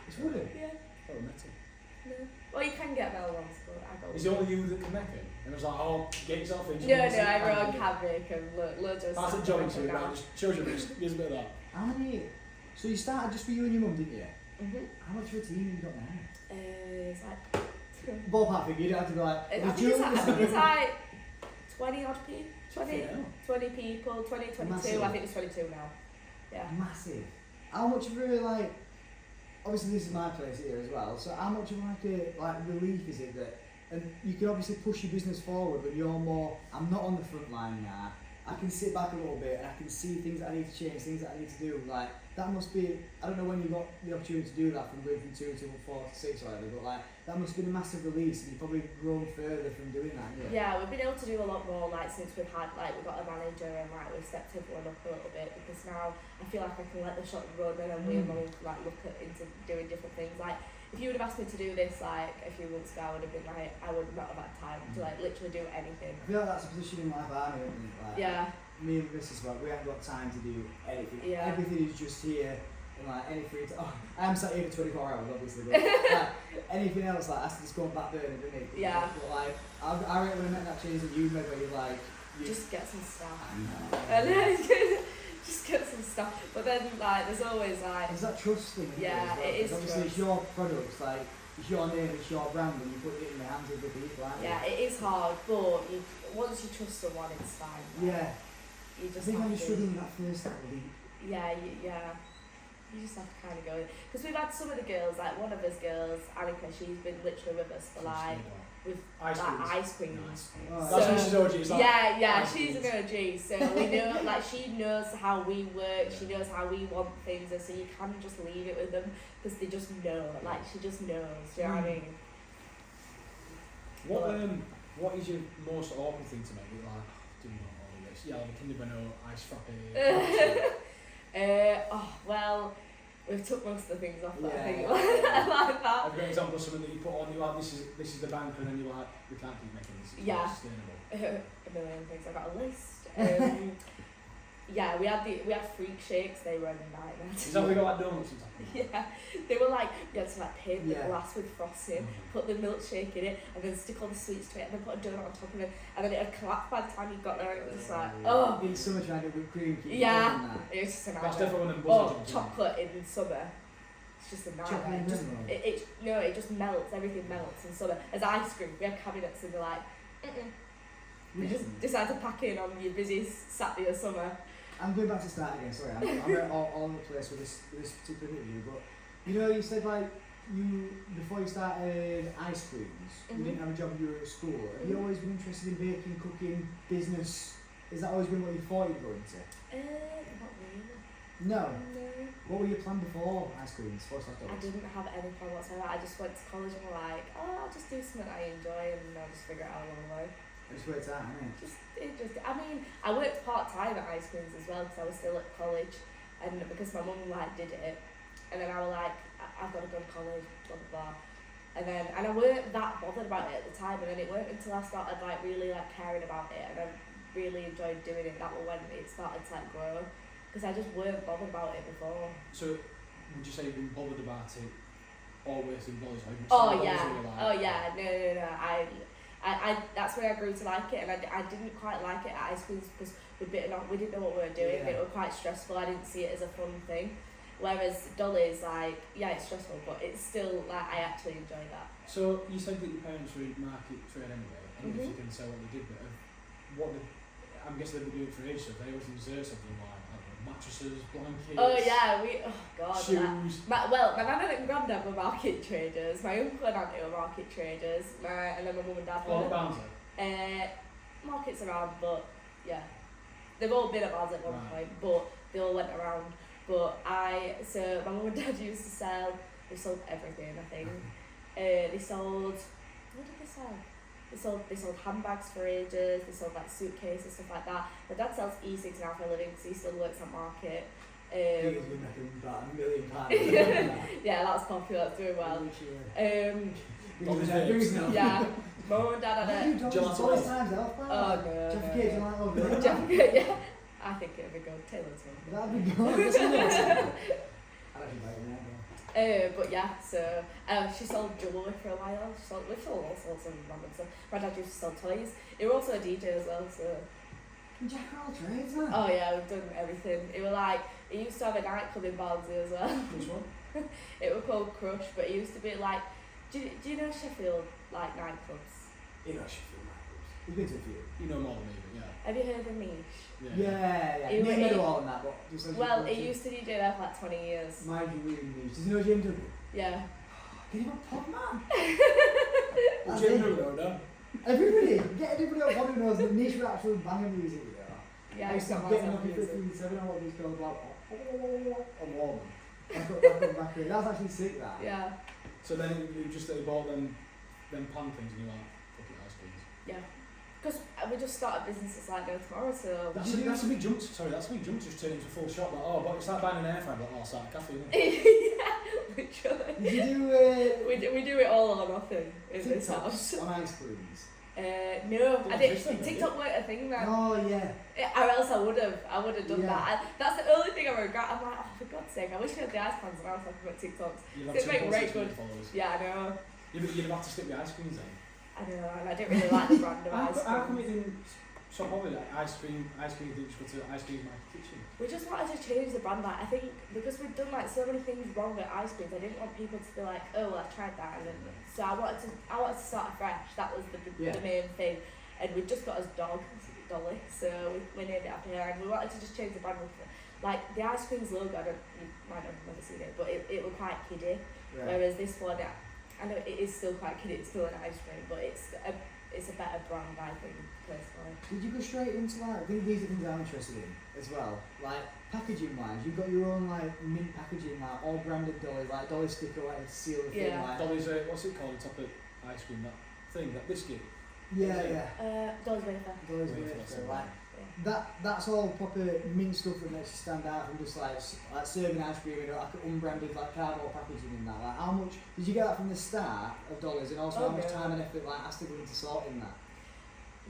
It's wooden. Yeah. Oh, metal. No. Well, you can get metal ones, but I go. Is it only you that can make it? And I was like, oh, get yourself in. No, everyone can make them. Loads of Pass stuff it Johnny I to it, forgot. right? Just shows your wrist. Here's a bit of that. How many? So you started just with you and your mum, didn't you? Mhm. How much of a team have you got now? It's like. Ballpark figure, you don't have to be like. I "Was think Julie it's this like time?" 20 odd people. 20, Yeah. 20 people. 20, 22. Massive. I think it's 22 now. Yeah. Massive. How much of a like? Obviously, this is my place here as well. So how much of like a relief is it that? And you can obviously push your business forward, but you're more. I'm not on the front line now. I can sit back a little bit and I can see things that I need to change, things that I need to do. Like that must be. I don't know when you got the opportunity to do that from going from 2 to 4 to 6 or whatever, but like that must have been a massive release, and you've probably grown further from doing that. Yeah, we've been able to do a lot more like since we've got a manager and like we've stepped everyone up a little bit because now I feel like I can let the shop run and then we'll like look into doing different things. Like if you would have asked me to do this like a few months ago, I would have been like I would not have had time to like literally do anything. I feel like that's a position in life I'm in. Like, Yeah. Me and Mrs. Smark, we haven't got time to do anything. Yeah. Everything is just here. And like any free time, I am sat here for 24 hours obviously, but like, anything else like has to just go on back burner, doesn't it? Yeah. But like, I reckon when I met that change that you made where you're like, Just get some stuff. And then just get some stuff. But then like there's always like It's that trust thing. Isn't Yeah, it, as well? it is 'Cause obviously trust. it's your products, like it's your name, it's your brand, and you put it in the hands of the people. Aren't yeah, it is hard, but once you trust someone, it's fine. you? Like, Yeah. You I just think have when you're to. struggling that first little bit. Yeah, you just have to kind of go. Because we've had some of the girls, like one of us girls, Annika, she's been literally with us for like with Ice like creams. ice creams. Nice. Oh, That's when she's OG. It's like, Yeah, ice she's creams. an OG, so we know, like, she knows how we work, she knows how we want things, and so you can just leave it with them, because they just know, like, she just knows, do you know what I mean? What is your most awkward thing to make? You're like, do you know all of this? Yeah, like a Kinder Bueno ice frappe. Well, We've took most of the things off, but I Yeah. think I like that. Have you got an example of something that you put on, you're like, this is the banker, and then you're like, we can't keep making this, it's Yeah. not sustainable. A million things. I got a list. Yeah, we had freak shakes. They were a nightmare. Is that we got like donuts and stuff? Yeah, they were like, you had to like paint the Yeah. glass with frosting, put the milkshake in it, and then stick all the sweets to it, and then put a donut on top of it, and then it would collapse by the time you got there. It was just like, oh, In summer trying to whip cream. keep Yeah. doing that. it was just a That's nightmare. definitely one of them Or buzzer jobs, isn't it? chocolate in summer. It's just a Chocolate nightmare. in Just, general? it just melts. Everything melts in summer. As ice cream, we had cabinets, and they're like, we just decide to pack in on your busiest Saturday or summer. I'm going back to start again. Sorry, I'm all over the place with this particular interview. But you know, you said like you before you started ice creams, you didn't have a job. You were at school. Have you always been interested in baking, cooking, business? Has that always been what you thought you'd go into? Not really. No. No. What were your plan before ice creams? First off, I didn't have any plan whatsoever. I just went to college and were like, oh, I'll just do something I enjoy and I'll just figure it out along the way. It just worked out, innit? I mean, I worked part-time at ice creams as well because I was still at college, and because my mum like did it, and then I was like, I've got to go to college, blah blah blah. And I weren't that bothered about it at the time, and then it weren't until I started like really like caring about it, and I really enjoyed doing it, that was when it started to like grow, because I just weren't bothered about it before. So, would you say you've been bothered about it always in Dolly's? Oh yeah, no. I that's when I grew to like it, and I didn't quite like it at ice creams because we didn't know what we were doing. Yeah. It was quite stressful. I didn't see it as a fun thing. Whereas Dolly's, like, yeah, it's stressful, but it's still like I actually enjoy that. So you said that your parents were in market trade anyway. I don't know if you can say what they did, but I'm guessing they've been doing it for ages. So they always reserve something like I don't know, mattresses, blankets. Oh yeah, God. Shoes. My nan and granddad were market traders. My uncle and auntie were market traders. And then my mum and dad Oh, were. Barnsley. Markets around, but yeah, they've all been at Barnsley at one point, but they all went around. But so my mum and dad used to sell. They sold everything, I think. They sold. What did they sell? They sold handbags for ages. They sold like suitcases, stuff like that. My dad sells e-cigs now for a living because he still works at market. He's been making about £1 million. Yeah, that's popular. That's doing well. Yeah. Yeah, my mum and dad had a. Dolly's times off, man. Oh no. Jeff Cage, like over there. Yeah. I think it'd be good. Taylor's one. That'd be good. That's nice. I'd actually buy it now. But yeah, so she sold jewellery for a while. We sold all sorts of random stuff. My dad used to sell toys. He was also a DJ as well, so. Jack of all trades, man. Oh yeah, we've done everything. It was like, he used to have a nightclub in Barnsley as well. Which one? It was called Crush, but it used to be like, do you know Sheffield, like nightclubs? You know, Sheffield nightclubs. You've been to a few. You know more than me, but yeah. Have you heard of Niche? Yeah. He- Near he- Meadowhall and that, but just as Well, he used to DJ there for like 20 years. Mind you, really niche. Does he know James W? Yeah. Get him a pod, man. Well, That's Jim it. Rudo, no? Everybody, get everybody on pod who knows that niche for actual banging music. Yeah, I used to got get myself him up music. in 15 I know what these girls about. A woman. Back in. That's actually sick, that. Yeah. So then you just bought them pan things and you're like, fuck it, ice creams. Yeah. Because we just started businesses like no tomorrow, so. That's a big jump. Sorry, that's a big jump to just turn into a full shop. Like, oh, but it's like buying an air fryer, but oh, start a cafe, isn't it? Yeah, literally. Did you do We do it all or nothing in this TikToks house. on ice creams? No, I didn't. TikTok weren't a thing then. Oh, yeah. Or else I would have done Yeah. that. That's the only thing I regret. I'm like, oh, for God's sake, I wish I had the ice pans and I was talking about TikToks. You'd It's have make 2.6 great million good. followers. Yeah, I know. You'd have to stick with ice creams then. I know, and I don't really like the brand of ice How come cream. you didn't stop over like ice cream didn't just go to ice cream my kitchen? We just wanted to change the brand. Like, I think because we've done like so many things wrong with ice creams, I didn't want people to be like, oh, well, I tried that, and then so I wanted to start afresh. That was the main thing, and we just got us Dolly, so we named it after her, and we wanted to just change the brand. Like the ice cream's logo, you might have never seen it, but it was quite kiddie. Right. Whereas this one, I know it is still quite kiddie. It's still an ice cream, but it's a better brand, I think, personally. Did you go straight into like, I think these are things I'm interested in as well, like packaging wise, you've got your own like mint packaging, like all branded Dolly, like Dolly sticker, like to seal the thing, Yeah. like. Dolly's, what's it called, the top of ice cream, that thing, that biscuit? Yeah. Dolly's wafer. Dolly's Wafer, wafer, that's so it. like, That's all proper mint stuff that makes you stand out from just like serving ice cream in like unbranded like cardboard packaging and that. Like, how much did you get that from the start of Dolly's, and also how much time and effort like has to go into sorting that?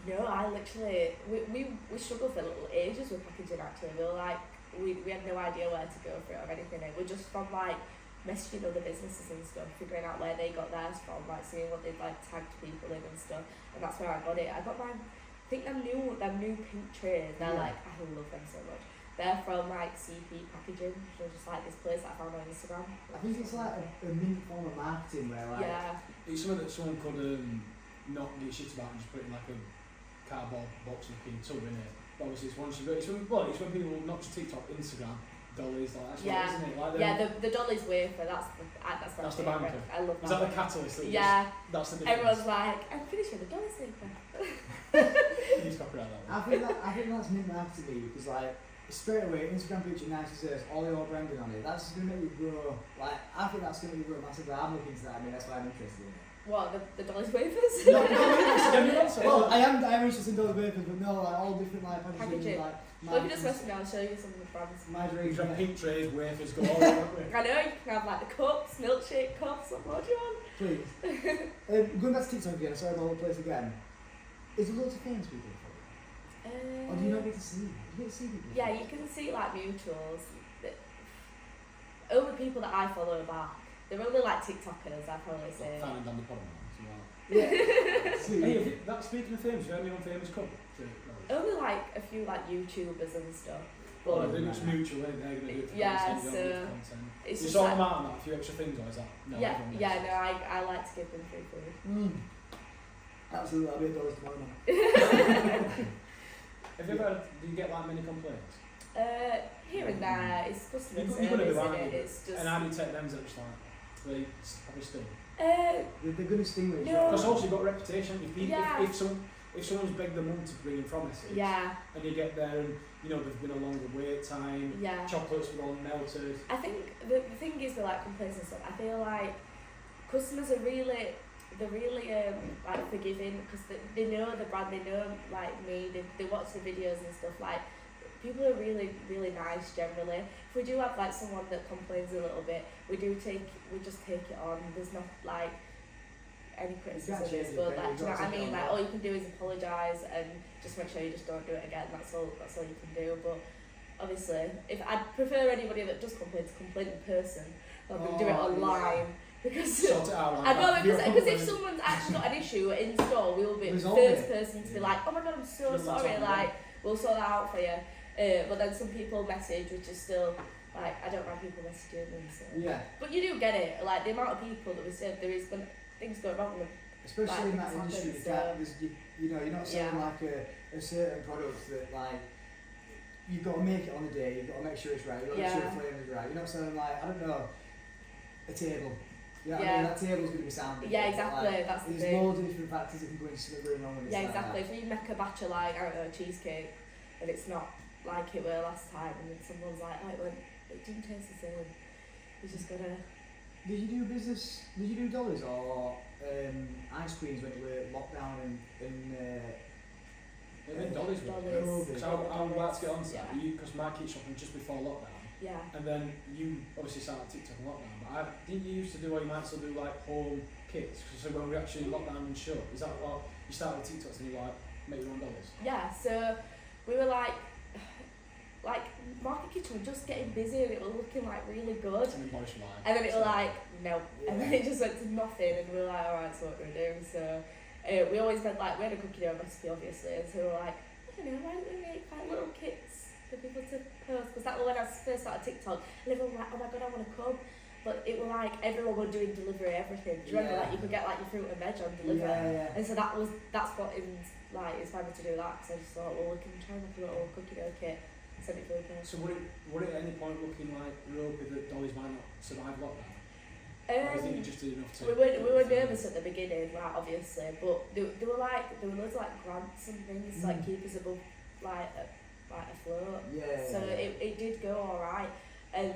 No, I literally we struggled for little ages with packaging actually. We were like we had no idea where to go for it or anything. It was just from like messaging other businesses and stuff, figuring out where they got theirs from, like seeing what they'd like tagged people in and stuff, and that's where I got it. I got mine. I think them new pink trays, they're like, I love them so much. They're from like CP Packaging, so just like this place that I found on Instagram. I think it's like a mint form of marketing where like... Yeah. It's something that someone could not give shit about and just put in like a cardboard box looking tub in it. But obviously it's when people, not just TikTok, Instagram, Dolly's, like, that's what it is, isn't it? Like the Dolly's wafer, that's the banker. I love that. Is that the catalyst? That's the difference. Everyone's like, I'm pretty sure the Dolly's wafer. You just copyright that one. I think that's mint marketing to me, because like straight away Instagram picture nice as all your branding on it. That's just gonna make you grow. Like I think that's gonna make you grow massively. I'm looking into that. I mean that's why I'm interested in it. What, the Dolly's wafers? No, well, I am interested in Dolly's wafers, but no, like all different like packaging. Like, well, if you just message me, I'll show you some of the brands. My You dreams. can have pink trays, wafers, go all over. I know, you can have like the cups, milkshake cups, what do you want? Please. Going back to TikTok again, sorry about the place again. Is there loads of famous people for it? Or do you not get to see? Do you get to see people? Yeah, you can see like mutuals. Only people that I follow are back. They're only like TikTokers, I'd probably say. fineanddandy podcast. Yeah. Hey, that's speaking of famous, you heard me on Famous Cup? Only like a few like YouTubers and stuff. Well, But I think it's mutual, they're going to do it for yeah, content, you don't so do it for content. it's You just sort like, them out on that, a few extra things, or is that? No, yeah, everyone yeah, does. no, I like to give them free food. Absolutely, I'll be at Dolly's tomorrow night. Have you ever, do you get like many complaints? Here and there, it's customer You're service, going to be isn't right, it? It's just. and how do you take them to just like, they probably still? They're going to sting with No. Because also you've got a reputation, if, people, Yeah. if someone's begged the mum to bring him from Essex, Yeah, and you get there and, you know, there's been a longer wait time, yeah. chocolates were all melted. I think the thing is with like complaints and stuff, I feel like customers are really, like forgiving because they know the brand, they know like me, they watch the videos and stuff. Like people are really nice generally. If we do have like someone that complains a little bit, we just take it on. There's not like any criticism, but like, do you know what I mean? Like all you can do is apologise and just make sure you just don't do it again. That's all you can do. But obviously, if I'd prefer anybody that does complain to complain in person rather than do it online. Because Sort it out like I'd rather, that. because if someone's actually got an issue in store, we'll be the first person to be like, oh my god, I'm so sorry, like, we'll sort that out for you. But then some people message, which is still, like, I don't mind people messaging and so. Yeah. But you do get it, like, the amount of people that we said there is things going wrong with them. Especially in that things industry, happen, you know, you're not selling like a certain product that like you've got to make it on the day, you've got to make sure it's right, you've got to make sure the flavour is right. You're not selling like, I don't know, a table. You know what I mean? That table's going to be sound. Yeah, exactly, like, that's the there's thing. loads of different factors that can go into something going wrong with it. Yeah, exactly. If you make a batch of like, I don't know, cheesecake and it's not like it were last time and then someone's like, oh, it didn't taste the same. You just gotta... Did you do Dolly's or ice creams when you were lockdown and Dolly's COVID? So I'm about to get on to that, Yeah. because my kids shopping just before lockdown, Yeah. and then you obviously started TikTok in lockdown, but didn't you used to do, or you might still do like home kits, so when we actually locked down and shut, is that what, you started TikToks and you like, make your own Dolly's? Yeah, so we were like Market Kitchen were just getting busy and it was looking like really good. And then Boris were like, And then it was like, no. And then it just went to nothing and we were like, alright, so what do we do? So we always had like, we had a cookie dough recipe obviously, and so we were like, I don't know, why don't we make like little kits for people to post? Because that was when I first started TikTok and everyone was like, oh my god, I want to come. But it was like, everyone was doing delivery, everything. Do you remember like you could get like your fruit and veg on delivery? Yeah. And so that's what inspired me to do that, because I just thought, well, we can try and make a little cookie dough kit. Send it for the person. so would it at any point looking like ropey that Dolly's might not survive lockdown? Or do you think you just did enough to... We were nervous at the beginning, like obviously, but there were loads of like grants and things like keep us above like afloat. Yeah. So it did go alright, and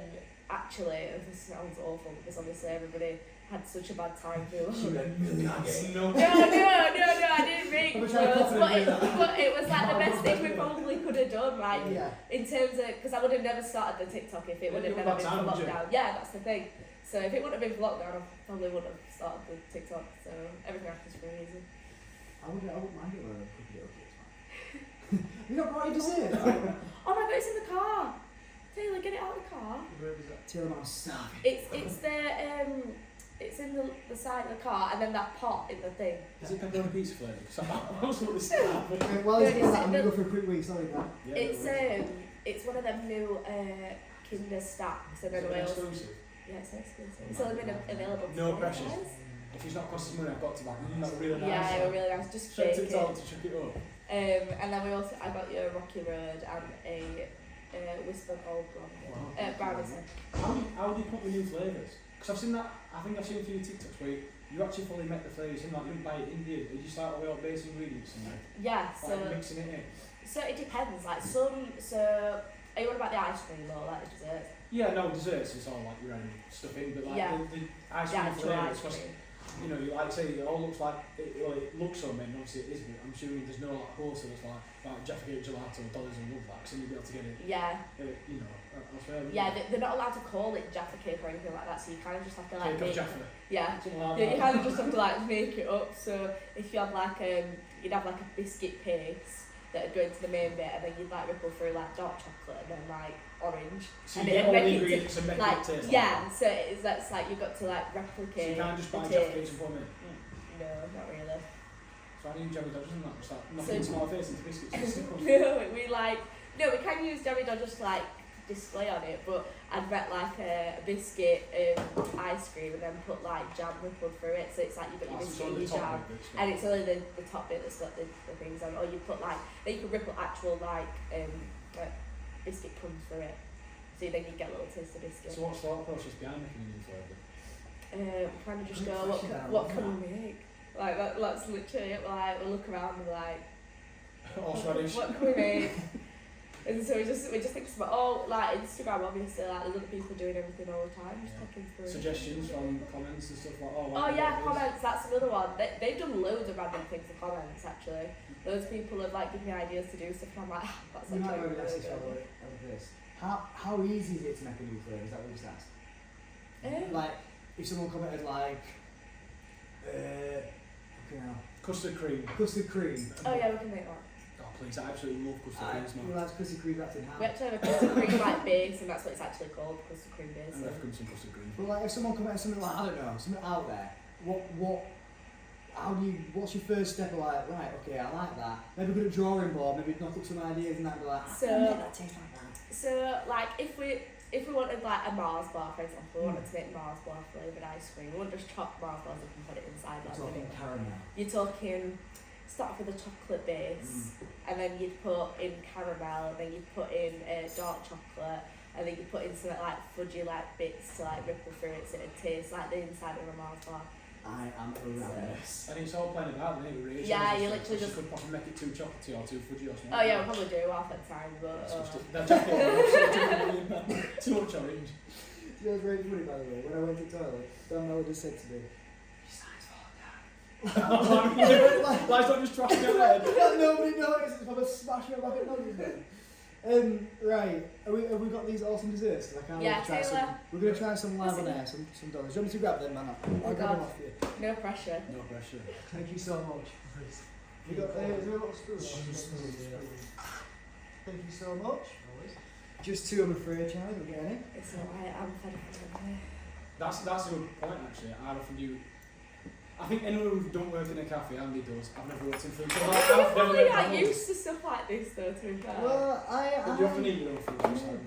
actually this sounds awful because obviously everybody had such a bad time feeling. She went millions. No. No, I didn't make I'm loads, trying to confident with that. but it was like the best thing we probably could have done, like, Yeah. in terms of, because I would have never started the TikTok if it would have Yeah, never bad been time, for would you? lockdown. Yeah, that's the thing. So if it wouldn't have been for lockdown, I probably wouldn't have started the TikTok, so everything happens for a reason. I wouldn't mind it when I cook it, okay, it's fine. You got brought your dessert? Oh my god, it's in the car! Taylor, get it out of the car. Tell them I'm starving. It's in the side of the car, and then that pot in the thing. Is it pepperoni pizza flavour? Because I was what this is. While he's No, doing it's- that, I'm going to go for a quick wee, sorry, man. It's one of them new Kinder stacks, and then Wales. Yeah, it's exclusive. It's only been available. No for pressure. guys. If he's not cost us money, I've got to buy it. Not really nice. Yeah, they were really nice. Just Check bake TikTok it. to check it up. And then I got you a Rocky Road and a Whisper Gold Blonde. Barnsley. How do you put the new flavours? Because I've seen that, I think I've seen a few TikToks where you actually fully make the flavours in, like you don't buy it in here. You just start with all base ingredients and Yeah, like mixing it in. so it depends. Like so are you on about the ice cream or like the desserts? Yeah, no, desserts it's all like your own stuff in, but like Yeah. the ice Yeah, cream actual flavours, ice 'cause, cream. you know, like say it all looks like it looks so made, and obviously it is, but I'm assuming there's no like wholesalers like Jaffa Cake Gelato or Dolly's and love that, because then you'll be able to get it, Yeah. you know, elsewhere. Yeah, they're not allowed to call it Jaffa Cake or anything like that, so you kind of just have to like Cake of make. Jaffa. Yeah. Something like Yeah, you that. kind of just have to like make it up. So if you have like you'd have like a biscuit paste that would go into the main bit, and then you'd like ripple through like dark chocolate and then like orange. So and you get it'd all the make it ingredients and make like it taste yeah, like so it's that's like you've got to like that. So replicate. you can't just buy the Jaffa Cakes taste. and put them in. No, not really. So I need Jelly Dodgers and that, just like So- knocking into my face into biscuits and stuff. we can use Jerry Dodger just like display on it, but I'd bet like a biscuit ice cream and then put like jam rippled through it, so it's like you've got your That's biscuit on and the your top jam. of it, it's And it's only the top bit that's got the things on, or you put like, then you can ripple actual like biscuit crumbs through it, so then you get a little taste of biscuit. So what's the thought process behind making a new flavour? Kind of just Good go, question, what I can love we make? Like that's literally it. Like we'll look around and be like, Horseradish. what can we make? And so we just think about like Instagram obviously, like there's other people doing everything all the time, just Yeah. looking through. Suggestions from comments and stuff like Oh yeah, comments, that's another one. They've done loads of random things in comments actually. Loads of people have like given me ideas to do stuff and I'm like, that's You might actually already ask really this good. over this. How easy is it to make a new flavour? Is that what you just asked? Like, if someone commented like, fucking hell, Custard cream. custard cream. Oh yeah, we can make one. Oh please, I absolutely love custard creams, You man. realise custard cream wrapped in We ham. actually have a custard cream like base and that's what it's actually called, custard cream base. And I've come some custard cream. But like, if someone commented something like, I don't know, something out there, what's your first step of like, right, okay, I like that. Maybe go to a drawing board, maybe knock up some ideas and that, and be like, So- I make that taste like that. So like if we wanted like a Mars bar for example, we wanted to make Mars bar flavoured ice cream, we wouldn't just chop Mars bars up and put it inside We're like talking vanilla. caramel. You're talking start off with a chocolate base and then you'd put in caramel and then you'd put in dark chocolate and then you'd put in some like fudgy like bits to like ripple through it so it'd taste like the inside of a Mars bar. I am ravenous. And it's all playing about, isn't it? Really. Yeah, you literally You just- could probably make it too chocolatey or too fudgy or something. Oh yeah, we'll probably do half the time but That jacket, too much orange. You know what's very funny by the way? When I went to the toilet, Dan Miller just said to me, your size fall down. Lies don't just trash your head. Nobody noticed, it's probably smash me back at noticing. Right, have we got these awesome desserts? 'Cause I can't Yeah, wait to try Taylor. some. We're going to try some live on Listen. air, some dollars. Do you want me to grab them, man? I'll grab God. them off you. no pressure. No pressure. Thank you so much. You got is there a little spoon? Thank you so much. Just two, I'm afraid, Charlie. Don't get any. It's alright, I'm fed up with it. That's a good point actually. I often do. I think anyone who don't work in a cafe, Andy does. I've never worked in food. So I've You're never probably made like McDonald's. used to stuff like this though, to be fair. Well, But you often eat your own food. So.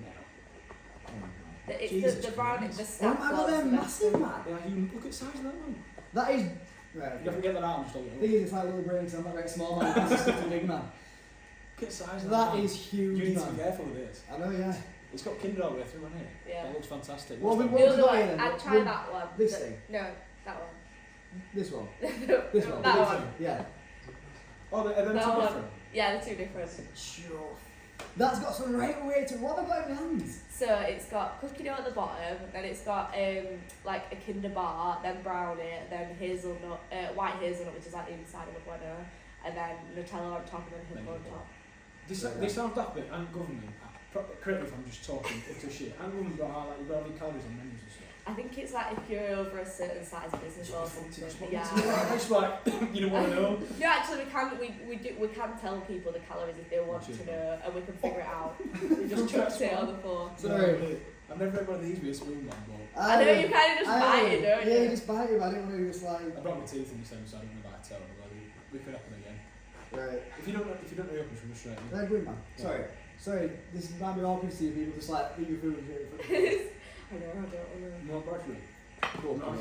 It's Jesus the brown, Christ. the Oh stack my god, was they're the best. massive, man. Yeah, you look at the size of that one. That is. Right, You have to okay. get that out and just hold it up. Thing is, it's like little brains, I'm not very small man, this is such a big man. Look at the size of That man. is huge, You need to be man. careful with this. I know, yeah. It's got Kinder all the way through, hasn't it? Yeah. That looks fantastic. Well, What's we that? won't The other try one, then. I'd try We'll- that one. this The- thing? No, that one. This one. No, This one. that This one. one. Yeah. Oh, are them That two one. different? Yeah, they're two different. Sure. That's got some right way to what have I got in my hands? So it's got cookie dough at the bottom, then it's got like a Kinder bar, then brownie, then hazelnut, white hazelnut, which is like the inside of a bueno, and then Nutella on top, and then Hippo on top. This sounds that bit, and government, correct me if I'm just talking utter shit, and government got like, you've got to have your calories on menus and stuff. I think it's like if you're over a certain size business or something. Yeah. It's like, you don't want to know. No, actually, we can tell people the calories if they want to know, and we can figure it out. We just chucked it on the floor. Sorry. I've never had one of these with a spoon, man, but I know you kind of just bite it, don't you? Yeah, you just bite it, but I didn't want to just like... I brought my teeth in the same, so I don't know if I tell them, but we could happen again. Right. If you don't know your open, from straight. Right, good man. Yeah. Sorry, this might be awkward to see people just like eat your food and shit. I know, I don't know. No pressure. Cool, Wow. nice.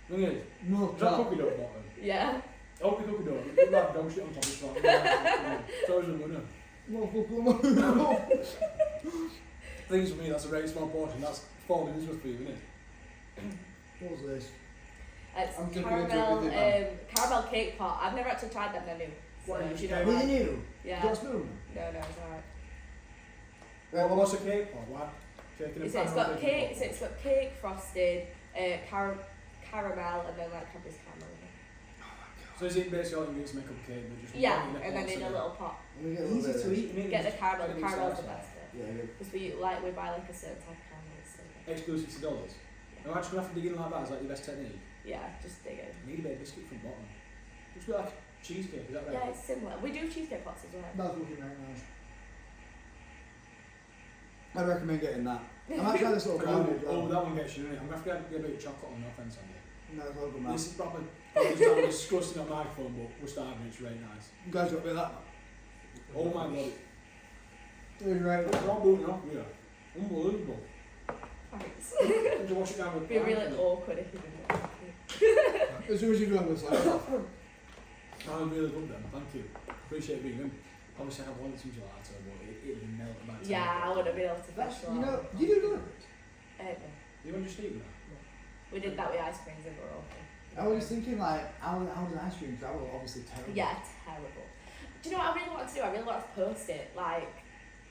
Look at it. No, Is that cookie dough bottom? Yeah. Oh, the cookie dough. Put that dog shit on top of it. So is it winner. No. Things for me, that's a very small portion. That's 4 minutes worth for you, isn't it? What's this? It's I'm thinking caramel, into it, caramel cake pot. I've never actually tried them, they're new. What, So you you just don't Really like. new? Yeah. Got a spoon? No, it's alright. Right, well, what's a cake pot? What? Cake in a It's pan or got baking cake, pot? so it's got cake, frosted, caramel, and then like Cadbury's caramel in it. So is it basically all you need to make up a cake, but just Yeah, one and then in a little pot. Let me get a little Easy bit to of this. eat. I mean, Get the just caramel. The add it caramel's the inside. best bit. Yeah, good. Because we buy like a certain type of caramel. It's so good. Exclusive to dollars. I'm actually going to have to dig in like that. Is that your best technique? Yeah, just dig in. I need a bit of biscuit from bottom. Looks a bit like cheesecake, is that right? Yeah, it's similar. We do cheesecake pots as well. That's looking right nice. I'd recommend getting that. I might try this little brownie as well. Oh, that one gets you, innit? I'm going to have to get a bit of chocolate on, no offence on you. No, it's all good, man. This is proper, probably sound disgusting on microphone, but we're starving, it's really nice. You guys got a bit of that? Oh my god. Doing right. It's not booting off here. Unbelievable. Thanks. Did you wash it down with It'd be really awkward if you didn't. Like As soon as you've done this, like, Oh, really good then, thank you. Appreciate being in. Obviously I wanted some gelato, but it melt about yeah, I wouldn't be able to that's, fetch you that. know, you do good. No. You want to just eat that? We did that with ice creams in Morocco. I was thinking, like, how does ice cream travel? Obviously terrible. Yeah, terrible. Do you know what I really want to do? I really want to post it, like,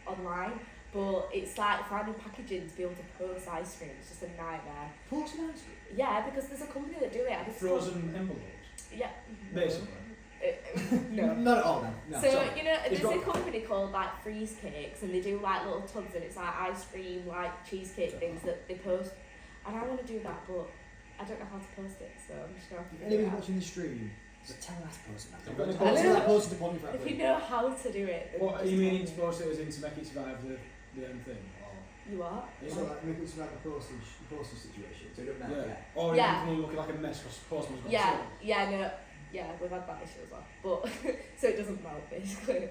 online. But it's like finding packaging to be able to post ice cream. It's just a nightmare. Frozen ice cream? Yeah, because there's a company that do it. I think it's called- Frozen envelopes? Yeah. Basically. No. Not at all, then. No. So, sorry. you know, It's there's a got- company called like Freeze Cakes, and they do like little tubs, and it's like ice cream, like cheesecake things that they post. And I want to do that, but I don't know how to post it, so I'm just going to have to If figure it anybody's out. watching the stream, just tell us to post it. I've got any Post I know. it, post it to Pommy If you know how to do it, then What, just you mean tell to me. post it as in to make it survive the end thing? Or? You are? So, like, make it like a postage situation. So it doesn't matter. Yeah. Or Yeah. even looking like a mess because postman's got Yeah, something. yeah, no, yeah, we've had that issue as well. But, so it doesn't melt, basically.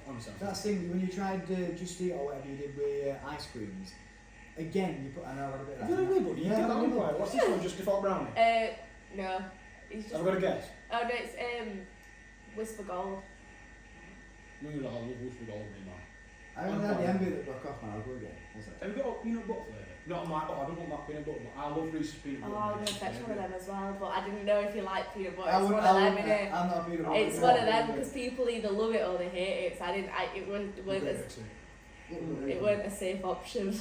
Honestly. That's the thing, when you tried Just Eat or whatever you did with ice creams, again, you put, I know I've got a bit of Have you had a nibble? You Yeah, get I've that had a one nibble. quiet. What's this one? Just default brownie? No, he's just. Have I got a guess? Oh no, it's Whisper Gold. No, you're not. I love Whisper Gold me, man. I only had the envy that broke off, man. I'll go again. What's that? Have you got a peanut butter flavour? Not my, I don't want that peanut butter, but I love Reese's peanut Oh, butter. I'm gonna fetch one of them as well, but I didn't know if you like peanut butter. I It's wouldn't- one of I them, wouldn't- innit? I'm not a peanut butter. It's one of them because people either love it or they hate it. So I didn't. It weren't a safe option.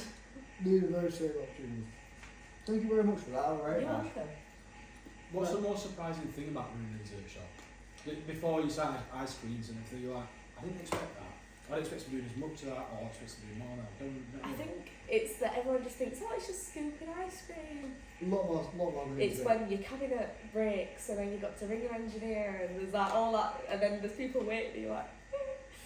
These are very safe options. Thank you very much for that, alright? You're welcome. What's the most surprising thing about running a dessert shop? Before you started ice creams and everything, you're like, I didn't expect that. I didn't expect to be doing as much of that, or I expect to be doing more now. I think it's that everyone just thinks, oh, it's just scooping ice cream. A lot more than It's when your cabinet breaks and then you've got to ring an engineer and there's like all that, and then there's people waiting and you're like,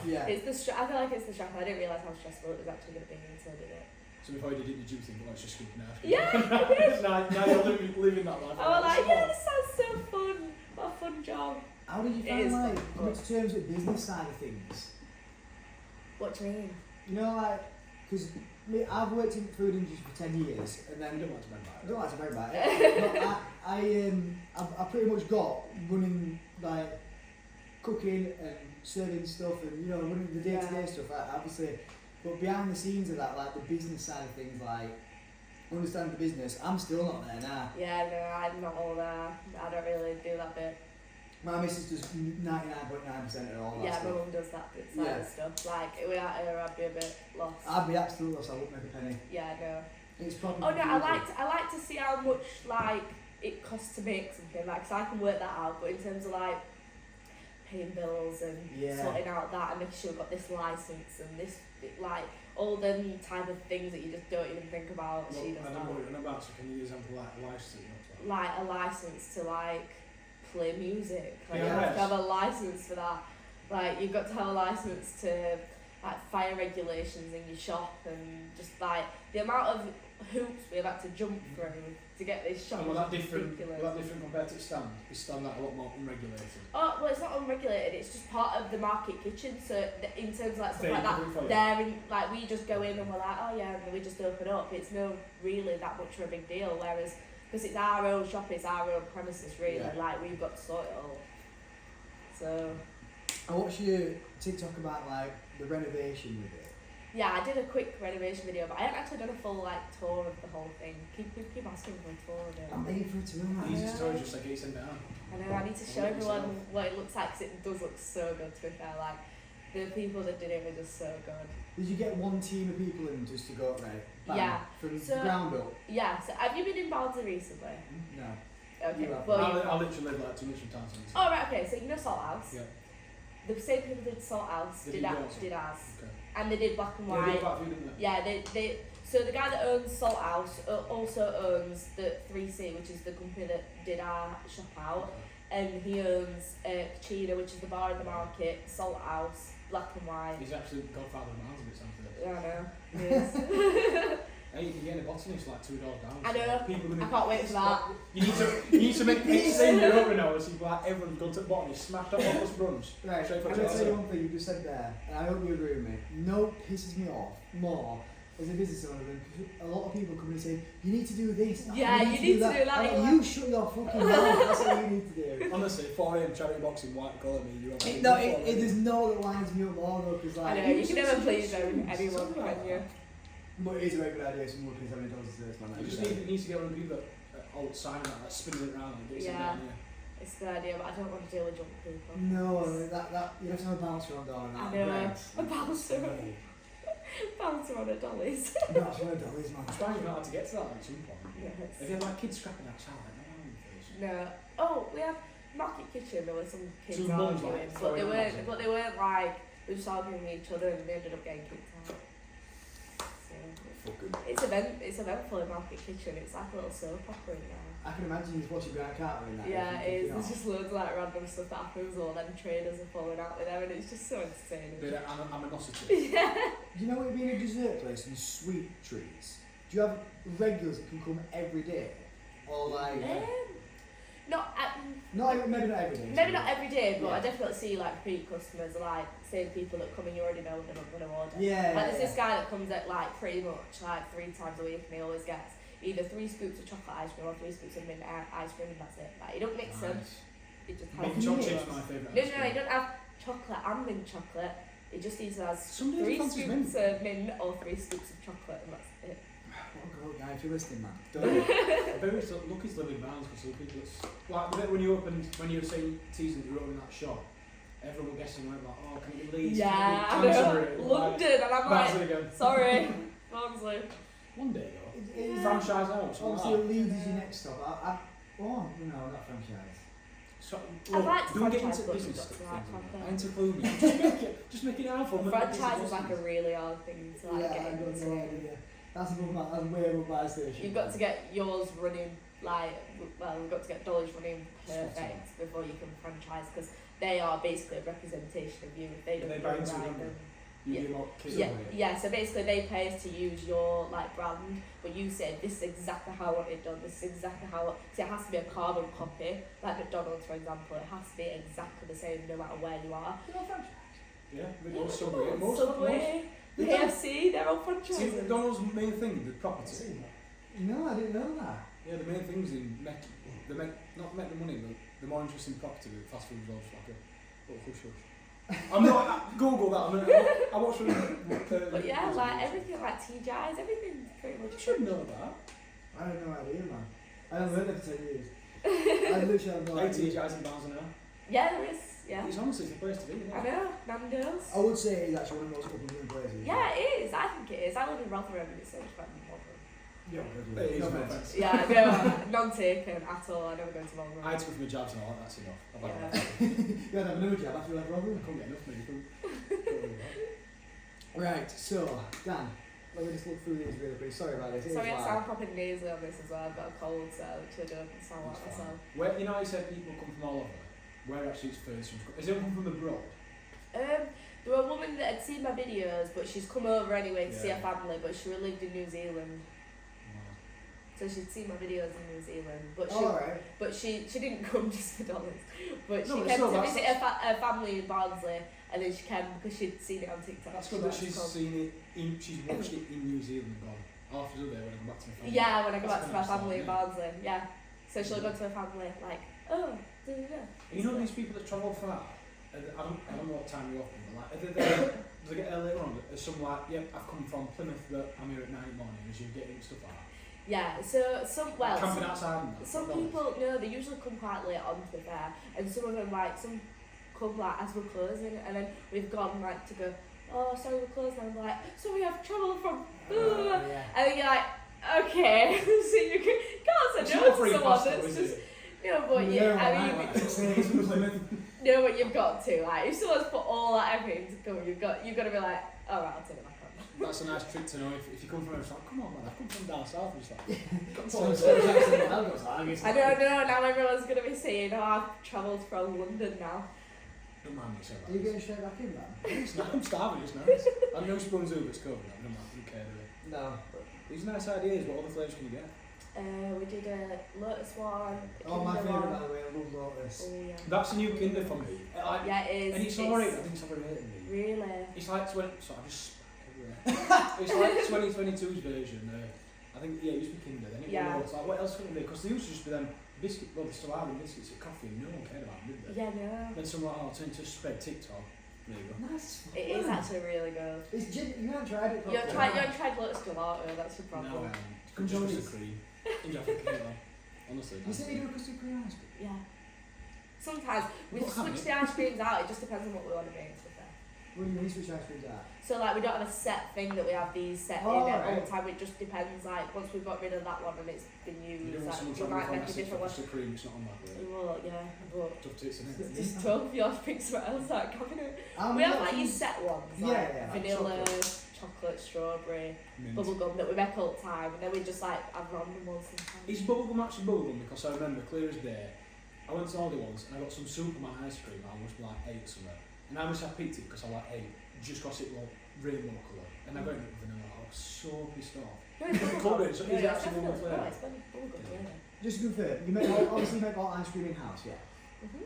Yeah. it's the I feel like it's the stress. I didn't realise how stressful it was actually going to be until I did it. So before you did it, did you think, well, it's just scooping ice cream? Yeah, now you're living that life. I was like, yeah, this sounds so fun. What a fun job. How did you It find, is like, fun, coming to terms with business side of things? What do you mean? You know, like, because I've worked in the food industry for 10 years, and then You don't want to bend I back. don't like to brag about it, but I pretty much got running, like, cooking and serving stuff and, you know, running the day-to-day stuff, obviously. But behind the scenes of that, like, the business side of things, like, understanding the business, I'm still not there now. Yeah, no, I'm not all there. I don't really do that bit. My missus does 99.9% of all that Yeah, my stuff. mum does that side Yeah. of stuff. Like, if we out here, I'd be a bit lost. I'd be absolutely lost, I wouldn't make a penny. Yeah, no. It's probably Oh no, I like to see how much like it costs to make something. Like, so I can work that out. But in terms of like paying bills and Yeah. sorting out that and making sure we've got this license and this, like all them type of things that you just don't even think about. Well, She does I don't know that. what you're on about, so can you use example like license? Like a license to like play music. Like, Yeah, you have to yes. have a license for that. Like, you've got to have a license to like fire regulations in your shop, and just like the amount of hoops we've had to jump through to get this shop. And was that is different? ridiculous. Was that different compared to stand? Is stand like a lot more unregulated? Oh well, it's not unregulated. It's just part of the market kitchen. So in terms of like stuff They like that, cover it for you. they're in, like we just go in and we're like, oh yeah, and then we just open up. It's no really that much of a big deal. Whereas because it's our own shop, it's our own premises really. Yeah. Like we've got to sort it all. So I watched your TikTok about like the renovation with it. yeah, I did a quick renovation video, but I haven't actually done a full like tour of the whole thing. Keep asking for a tour of it. I'm waiting for it to run out. Easy Yeah. story, just like it's in down. I know, I need to show everyone what it looks like, because it does look so good, to be fair. Like, the people that did it were just so good. Did you get one team of people in just to go, right? Bam, Yeah. From So- ground up? Yeah, so have you been in Barnsley recently? No. Okay, You have. well, I literally live like 2 minutes from town. So oh right, okay, so you know Salt House? Yeah. The same people did Salt House, They did, did ours, yours? did ours. Okay. And they did Black and Yeah, White. they got food, didn't they? Yeah, they so the guy that owns Salt House also owns the 3C, which is the company that did our shop out, and he owns Cucina, which is the bar in the market, Salt House, Black and White. He's actually godfather of Barnsley, it sounds like. Yeah, I know. He is. Hey, you can get in a botanist like 2 doors down. I so know. People gonna I can't wait for that. You need to make it same you're over now, so you've like everyone's gone to the botanist, smashed up all those brunch. Right, Straight I'm for going to Chelsea. tell you one thing you just said there, and I hope you agree with me. No pisses me off more as a business owner because a lot of people come and say, you need to do this. Yeah, you need to do that. I'm like, You're you shut your fucking mouth, that's what you need to do. Honestly, 4 AM charity boxing, white collar me, you have No, there's no that lines me up more though, because I like, know, you can never please anyone, can you? but it is a very good idea, some workers having dollars to this, man. You just need to get one of the people that old sign like spinning it around and get Yeah. down here. It's a good idea, but I don't want to deal with drunk people. No, that you have to have a bouncer on door and that. I know, Right. a bouncer. Bouncer on a Dolly's. That's where Dolly's, man. I'm surprised you're not allowed to get to that at some point. Yes. If you have like kids scrapping that child, like, no, No. Oh, we have Market Kitchen. There were some kids Some mums, arguing, like, but they throwing weren't. them. But they weren't like they were just arguing with each other, and they ended up getting kicked out. So it's eventful in Market Kitchen. It's like a little soap opera in there. I can imagine he's watching Grant Carter in that. Yeah, if it is. you know. There's just loads of like random stuff that happens, or then traders are falling out with them, and it's just so entertaining. Bit of aminosity. Yeah. Do you know what being a dessert place and sweet treats? Do you have regulars that can come every day? Or like, Not maybe not every day. maybe not every day, but Yeah. I definitely see like repeat customers, like same people that come and you already know they're not going to order. Yeah. Like there's this guy that comes at like pretty much like 3 times a week, and he always gets either 3 scoops of chocolate ice cream or 3 scoops of mint ice cream, and that's it. Like he don't mix them. He just has. Mint Nice. chocolate chip's my favourite. No, he don't have chocolate and mint chocolate. He just either has Some days 3 he fancies scoops of mint or 3 scoops of chocolate, and that's it. What a good guy, if you're listening, man. Don't you? Very lucky to live in Barnsley because some people it's like when you were saying teasing that you were opening that shop, everyone guessing like, oh, can it be Leeds? Yeah, I Can it be know. Canterbury? London, and I'm Barnsley like, again. sorry, Barnsley. One day though. It's- Franchise out. something Obviously, like that. Leeds is your next stop. Oh, no, not franchise. So, I'd like to don't get franchise, into but business you've got stuff. to like have them. Into food. Just make it out for them. Franchise is like a really hard thing to like Yeah, get I've got into. no idea. That's way above my station. You've got to get yours running like, well, we've got to get Dolly's running perfect before you can franchise, because they are basically a representation of you. If they don't They do buy it into right, them. then You Yeah. do more kids yeah, away. yeah. So basically, they pay us to use your like brand, but you say this is exactly how I want it done. This is exactly how. So it has to be a carbon copy, like McDonald's, for example. It has to be exactly the same no matter where you are. Yeah, with most Subway. Most. Subway, They KFC, they're all See, franchises. McDonald's main thing, the property. No, I didn't know that. Yeah, the main things in not make the money, but the more interesting property with fast food is also like a little hush hush. I'm not Google that. I watched But yeah, like everything, like TGI's, everything's pretty much. You should know that. I had no idea, man. I haven't heard it for 10 years. I literally have no Hey, idea. TGI's in Barnsley now. Yeah, there is. Yeah. It's honestly the place to be, isn't it? I know, Nando's. I would say it's actually one of the most up-and-coming places. Yeah, it is. I think it is. I live in Rotherham and it's so much better than Rotherham. Yeah, It is, no no offence. offence. Yeah, no, none taken at all. I never go to Rotherham. I had to go for my jabs and all that, that's enough. I've had Yeah. enough. You had to have another job after you left I Rotherham. couldn't get enough, mate. Right, so, Dan, let me just look through these really quick. Sorry about this. It is Sorry, I live. sound proper nasally on this as well. I've got a cold, so I don't sound like myself. Where, you know, I said people come from all over. Where actually it's first from? Is it come from abroad? There was a woman that had seen my videos, but she's come over anyway to see Yeah. her family, but she lived in New Zealand. So she'd seen my videos in New Zealand, but Alright. she didn't come just for dollars. But No, she but came still, to that's- visit her family in Barnsley, and then she came because she'd seen it on TikTok. That's She good that wanted to she's come. seen it, she's watched it in New Zealand and gone, I'll have to do that when I come back to my family. Yeah, when I go That's back to kinda my family in nice, Barnsley, yeah. So she'll go to her family like, oh, da-da-da. You know these people that travel far? I don't know what time you're off, but like, are they there, do they get there later on? There's some like, yep, I've come from Plymouth, but I'm here at 9 in the morning, as you get into stuff like that. Yeah, so Camping outside and that. some people, no, they usually come quite late on to the fair, and some of them like, some come like as we're closing, and then we've gone like to go, oh, sorry, we're closing, and I'm like, sorry, I've travelled from, Yeah. and then you're like, okay, so you can't say no to someone that's just, no, but yeah, I mean, no, but you've got to, like, if someone's put all that effort into coming, you've got to be like, all right, I'll take it back on. That's a nice trick to know if you come from it's like, come on man, I've come from down south, and it's like, come So, on. I know, now everyone's going to be saying, oh, I've travelled from London now. Don't mind me saying Are you that. getting straight back in, man? I'm starving just now. I know spoons Uber's covered, I don't care, do they? No. These nice ideas, what other flavours can you get? We did a Lotus one, a Oh, my Kinder favourite, one. by the way, I love Lotus. Oh, yeah. That's a new Kinder for me. Like, Yeah, it is. and it's alright, I think it's overrated me. Really? It's like 20, sorry, I just spat everywhere. It's like 2022's version. I think, yeah, it used to be Kinder, then it Yeah. was like, what else could it be? Because they used to just be them biscuit, well, they still are them biscuits at coffee, and no one cared about them, did they? Yeah, no. Then someone like, oh, turn to spread TikTok. There you go. Nice. It is actually really good. It's you haven't tried it You haven't properly. tried Lotus Gelato, that's your problem. No, Control just this. the cream. You have to cream it on. Honestly. You said you do a custard cream ice cream? Yeah. Sometimes we What switch happened? the ice creams out, it just depends on what we want to make, to be fair. What do you mean switch ice creams out? So like we don't have a set thing that we have these set Oh, in at all right. the time, it just depends, like once we've got rid of that one and it's been You used, don't want like, someone we trying might to make a make different one. just the cream, it's not on that way. Well, yeah, but Tough tits, isn't it? just 12 yours picks what else like having it. We have like your set ones, like Yeah, like vanilla, chocolate, strawberry, Mint. bubblegum that we make all the time, and then we just like have random ones sometimes. Is bubblegum actually bubblegum? Because I remember clear as day, I went to Aldi once and I got some Superman ice cream, I must be like 8 or something. And I wish I picked it because I like 8, just because it was rainbow colour. And I got it with vanilla, I was so pissed off. No, it's bubblegum. Coloured it, so is it it's actually bubblegum definitely- flavour? No, it's bubblegum flavour. Just to confirm, you make obviously you make all ice cream in house, yeah. Mm-hmm.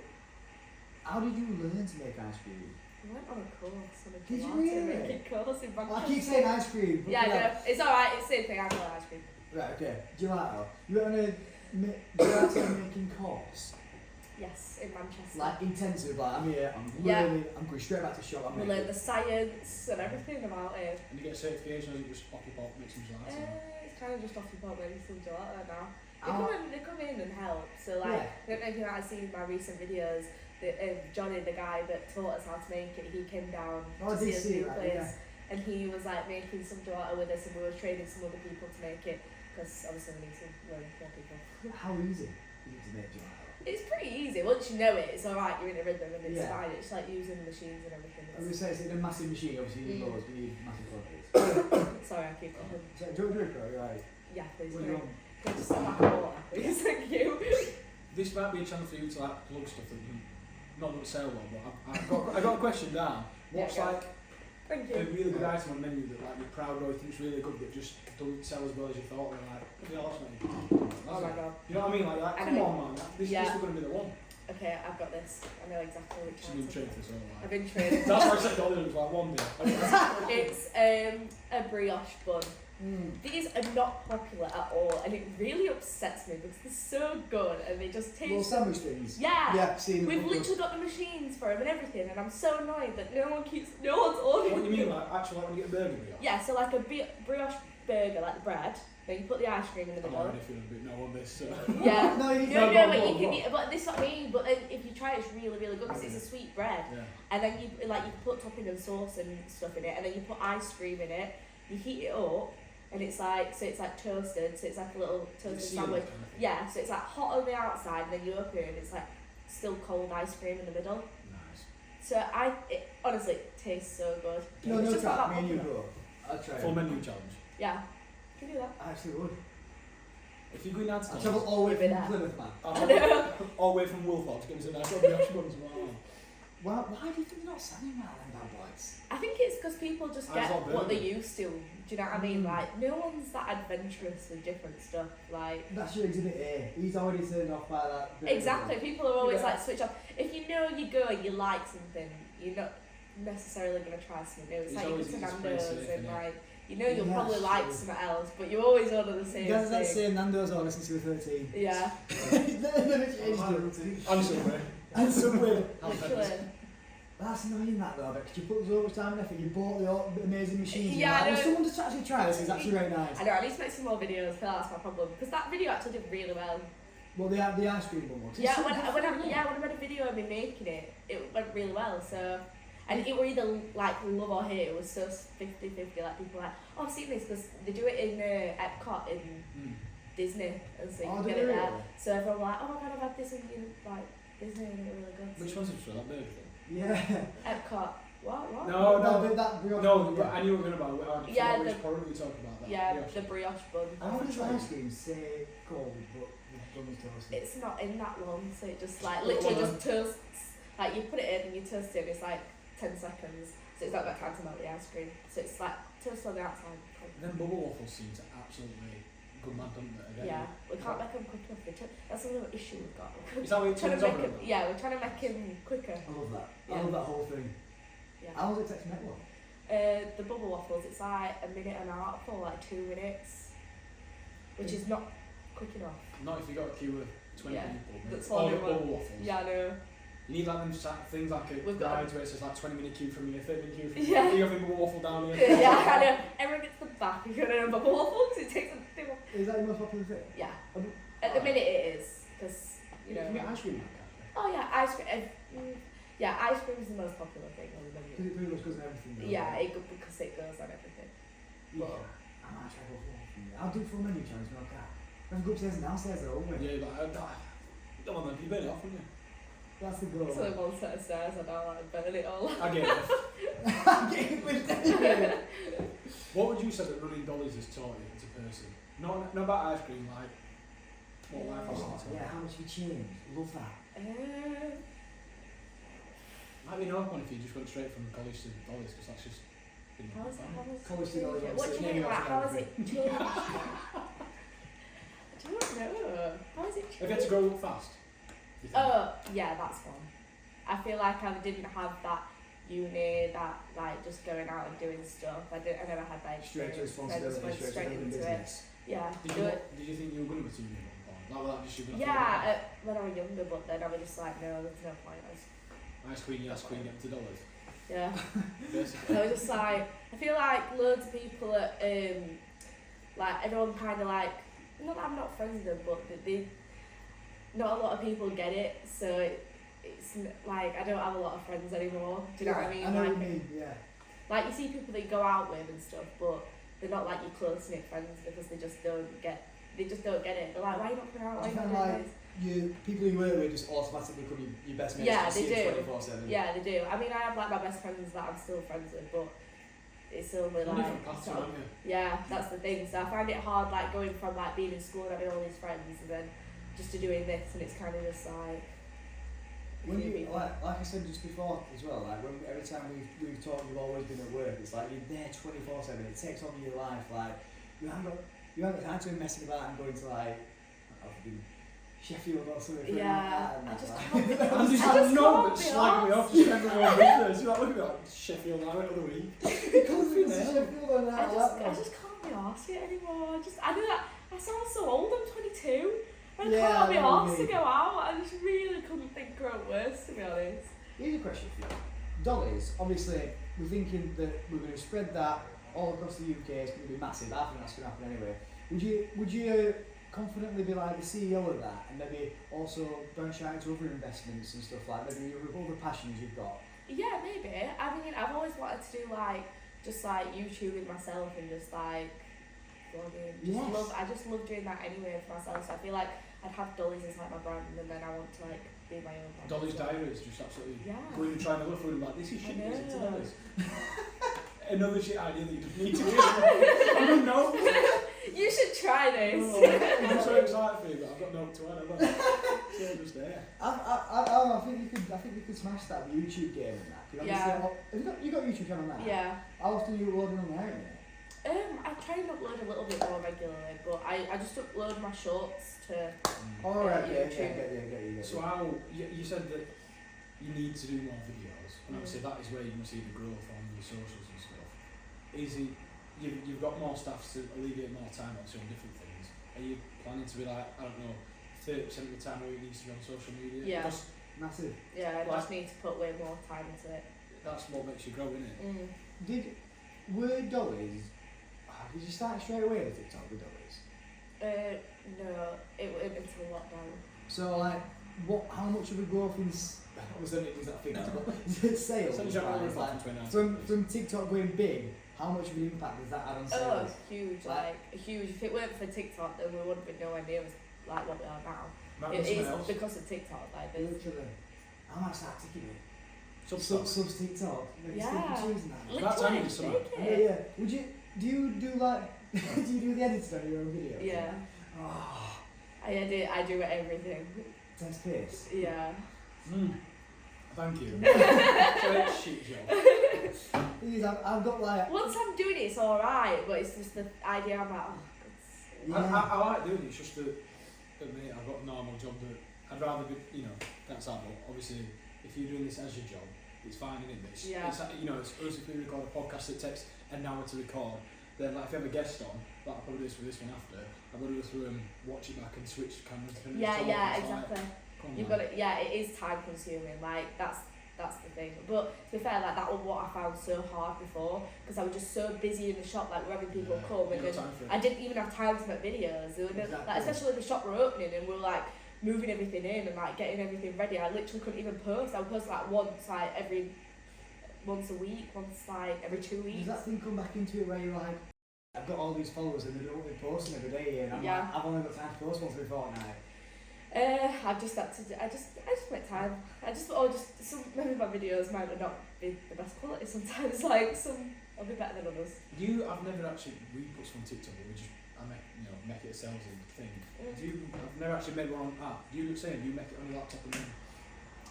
How did you learn to make ice cream? We went on a course, on a Did you gelato really? making course in Well, I Bangkok. keep saying ice cream. but Yeah, no. no, it's alright, it's the same thing, I love ice cream. Right, okay. Gelato. You went on a gelato making course? Yes, in Manchester. Like intensive, like I'm here, I'm Yeah. literally, I'm going straight back to shop, I'm We making learned the science and everything about it. And you get a certification or is it just off your pop, make some gelato? It's kind of just off your pot, maybe some gelato now. Oh. They come in and help. So like, I don't know if you might have seen my recent videos. Johnny, the guy that taught us how to make it, he came down Oh, I to did see us see new that, place, yeah. and he was like making some gelato with us, and we were training some other people to make it because obviously we need to learn more people. How easy is it to make gelato? It's pretty easy once you know it. It's alright. You're in a rhythm and it's Yeah. fine. It's like using machines and everything. I would say it's in a massive machine, obviously you need loads, but you need massive quantities. Sorry, I keep going. So, do you want a drink, or are you right? Yeah, please. What do Can you I want? just have that water, please? Thank you. This might be a chance for you to like plug stuff that you not going to sell well, but I got a question down. What's Yeah, go. like Thank a you. really good item on the menu that like you're proud of, you think's really good, but just don't sell as well as you thought? And like, yeah, that's not Oh my god. You know what I mean? Like I come know. on, man. This Yeah. is going to be the one. Okay, I've got this. I know exactly which She's been one. trained for this all I've life. been training. That's why I said Dolly was like one day. It's a brioche bun. These are not popular at all, and it really upsets me because they're so good and they just Little taste. sandwich things. Yeah. Yeah, seen We've them. literally got the machines for them and everything, and I'm so annoyed that no one's ordering. What do you mean, like actually like when you get a burger? Yeah, so like a brioche burger, like the bread, Then you put the ice cream in the I'm middle. already feeling a bit no on this. So. Yeah. No, you No, don't. but go you on, can go eat, but this is what I mean. But then if you try it, it's really, really good because it's a sweet bread. Yeah. And then you put topping and sauce and stuff in it, and then you put ice cream in it. You heat it up, and it's like toasted, so it's like a little toasted sandwich. Kind of thing. Yeah, so it's like hot on the outside, and then you open it, and it's like still cold ice cream in the middle. Nice. So it honestly tastes so good. No, It's no just not crap. that Me and you popular. go. I'll try Full it. menu challenge. Yeah, you can do that. I actually would. If you're going down to I travel all the way Give it from that. Plymouth, man. all the way from Wolford to get me some nice brioche buns. Wow. Why do you think they're not selling well them bad boys? I think it's because people just I get thought what they're burger. used to. Do you know what I mean? Like, no one's that adventurous with different stuff. Like, That's your exhibit A. He's already turned off by that. burger. exactly. People are always Yeah. like switch off. If you know you go and you like something, you're not necessarily going to try something new. It's He's like you always go to easy to play Nando's safe, and innit? like, you know you'll Yeah, probably that's like true. something else, but you always order the same You guys are that thing. same Nando's order since you were 13. Yeah, Never changed it. I'm somewhere. And Subway. literally. That's annoying that though, because you put so much time and effort, you bought the amazing machines. Yeah, I Like, know. someone just actually try this, it's actually very nice. I know, I need to make some more videos, I feel that's my problem. Because that video actually did really well. Well, the ice cream bun one. 'cause it's Yeah, so when different, isn't it? I made a video of me making it, it went really well. So, and it were either like love or hate. It was so 50-50. Like people were like, oh, I've seen this because they do it in Epcot in Disney, and so you Oh, can do get they it there. really? So everyone was like, oh my god, I've had this in like Disney and it's really good. Which one's it for that burger thing? Yeah. Epcot. What? No, but that brioche No, bun, but I knew what we were going about. Yeah, which the- product we talking about. That. Yeah, Brioche. the brioche bun. I want to try ice cream, say cold, but the bun is toasted. It's not in that long, so it just like But literally what- just toasts. Like you put it in and you toast it, and it's like 10 seconds. So it's not got time to melt the ice cream. So it's like toast on the outside. Then bubble waffles seem to absolutely go mad, don't they? Again. Yeah, we can't make him quick enough. That's another issue we've got. Is that what it Trying to turns make over? him, yeah, we're trying to make him quicker. I love that. I Yeah. love that whole thing. Yeah. How long does it take to make one? The bubble waffles, it's like a minute and a half or like 2 minutes, which is not quick enough. Not if you got a queue of 20 Yeah, people. that's all all the we want. bubble waffles. Yeah, I know. You need like them things like a We've got ride where it says like 20-minute queue from here, 30-minute queue from Yeah. here. You have a bubble waffle down here. Yeah, I know. Everyone gets the back of a bubble waffle because it takes a bit more. Is that your most popular thing? Yeah. Um, At the minute it is, because, you You can know. get ice cream like that. Oh yeah, ice cream. Yeah, ice cream is the most popular thing on the Because menu. it pretty much goes in everything. though, Yeah, right? because it goes on everything. Yeah. I might try both of them. I'll do full menu challenge when I can. I can go upstairs and downstairs though, won't we? Yeah, but come on then, you burn it off, wouldn't you? That's the goal. So one set of stairs, I don't like burn it all. I get it. Get it with David. What would you say that running Dolly's has taught you as a person? Not about ice cream, like what life has taught you. Yeah, how much have you changed? Love that. Might be no one if you just went straight from college to Dolly's, because that's just been How is it? fun. How is College to Dolly's, What do you obviously. mean? Yeah, Like, yeah, how is yeah. it changed? I don't know. How is it If you had to grow up fast, you think? Oh, yeah, that's one. I feel like I didn't have that uni, that like just going out and doing stuff. I never had that Straight to experience. I just responsibility, went straight to straight building into it. business. Yeah. Did you think you were going to be TV at one point? Like, well, that just you gonna Yeah, when I was younger, but then I was just like, no, there's no point. ice cream, getting to Dolly's. Yeah. Basically. I was just like, I feel like loads of people at, like, everyone kind of like, not that I'm not friends with them, but they not a lot of people get it, so it's like, I don't have a lot of friends anymore, do you know what I mean? I know Like, what you mean, yeah. like, you see people that you go out with and stuff, but they're not like your close-knit friends because they just don't get it. They're like, why are you not going out? Why are you Do you not find doing like this? people you work with just automatically become your best mates? Yeah, and they see them do. 24/7? Yeah, they do. I mean, I have like my best friends that I'm still friends with, but it's only like Different paths, sort of- aren't you? yeah, that's the thing. So I find it hard, like going from like being in school and having all these friends, and then just to doing this, and it's kind of just like. When you like I said just before as well, like when every time we've talked, you've always been at work. It's like you're there 24/7. It takes over your life. Like you haven't got time to be messing about and going to like Sheffield or something. Yeah, and I that, just like. can't be I'm just I just no, can't but be slagging me arsed. off, just everyone business. You're like, look at that, Sheffield, I went the other week. Because it's Sheffield and that. I just can't be arsed it anymore. I know that I sound so old. I'm 22. I Yeah, can't be I know what you arsed to mean. go out. I just really couldn't think of worse, to be honest. Here's a question for you. Dolly's, obviously, we're thinking that we're going to spread that all across the UK. It's going to be massive. I think that's going to happen anyway. Would you confidently be like the CEO of that, and maybe also branch out into other investments and stuff like maybe your other passions you've got? Yeah, maybe. I mean, I've always wanted to do like just like YouTubing myself and just like vlogging. I just love doing that anyway for myself. So I feel like I'd have Dolly's as like my brand, and then I want to like be my own brand. Dolly's Diaries, just absolutely. Yeah. Going and trying another food and like, this is shit, I is it to know. Dolly's? Another shit idea that you just need to do. I don't know. You should try this. Oh, I'm so excited for you, but I've got no to add, have I? So just there. I think you could smash that YouTube game and that. Yeah. Have you got YouTube channel now? Yeah. How often are you uploading on there? I try and upload a little bit more regularly, but I just upload my shorts to Alright, yeah, YouTube. get you. So how, you said that you need to do more videos, and obviously that is where you can see the growth on the socials and stuff. Is it, you've got more staff to alleviate more time on some different things. Are you planning to be like, I don't know, 30% of the time where it needs to be on social media? Yeah. Because Massive. Yeah, I just need to put way more time into it. that's what makes you grow, isn't it? Were Dolly's, did you start straight away with TikTok with Dolly's? No, it went into lockdown. So like, how much of a growth in, obviously it was that figure, but sales, Essentially, right, I'm it's like, from 2019. from TikTok going big, how much of an impact does that have on Oh, sales? huge, like huge. If it weren't for TikTok, then we wouldn't be nowhere near as like what we are now. That It was is something else. because of TikTok, like there's Literally. I might start ticking it. Substance. Subs TikTok. Maybe Yeah. stick and cheese and that. That's how you literally do something. take Yeah, it. yeah. Do you do like, do you do the editing on your own videos? Yeah. Oh, I do everything. takes piss. Yeah. Thank you. Great shit job. Thing is, I've got like, Once I'm doing it, it's alright, but it's just the idea. I'm like, oh, it's, yeah. I like doing it, it's just that at me, I've got a normal job that I'd rather be, that's that, but obviously, if you're doing this as your job, it's fine, isn't it? But it's, Yeah. it's, it's us if we record a podcast that takes an hour to record, then like if you have a guest on, like I'll probably do this for this one after, I've got to go through and watch it back and switch cameras. depending on the yeah, topic, it's exactly. Like, come on, You've man. got it. Yeah, it is time consuming. Like that's the thing. But to be fair, like that was what I found so hard before because I was just so busy in the shop, like we're having people Yeah, come, you and got then time for it. I didn't even have time to make videos. There were no, like especially when the shop were opening and we were like moving everything in and like getting everything ready. I literally couldn't even post. I would post like once a week, once like every 2 weeks. Does that thing come back into it where you're like, I've got all these followers and they don't want me posting every day and I'm Yeah. like, I've only got time to post once every fortnight. I've just had to. I just make time. Maybe my videos might not be the best quality sometimes. Like some, I'll be better than others. I've never actually repost from TikTok, but I make it a sales thing. I've never actually made one on app. Do you make it on your laptop and then,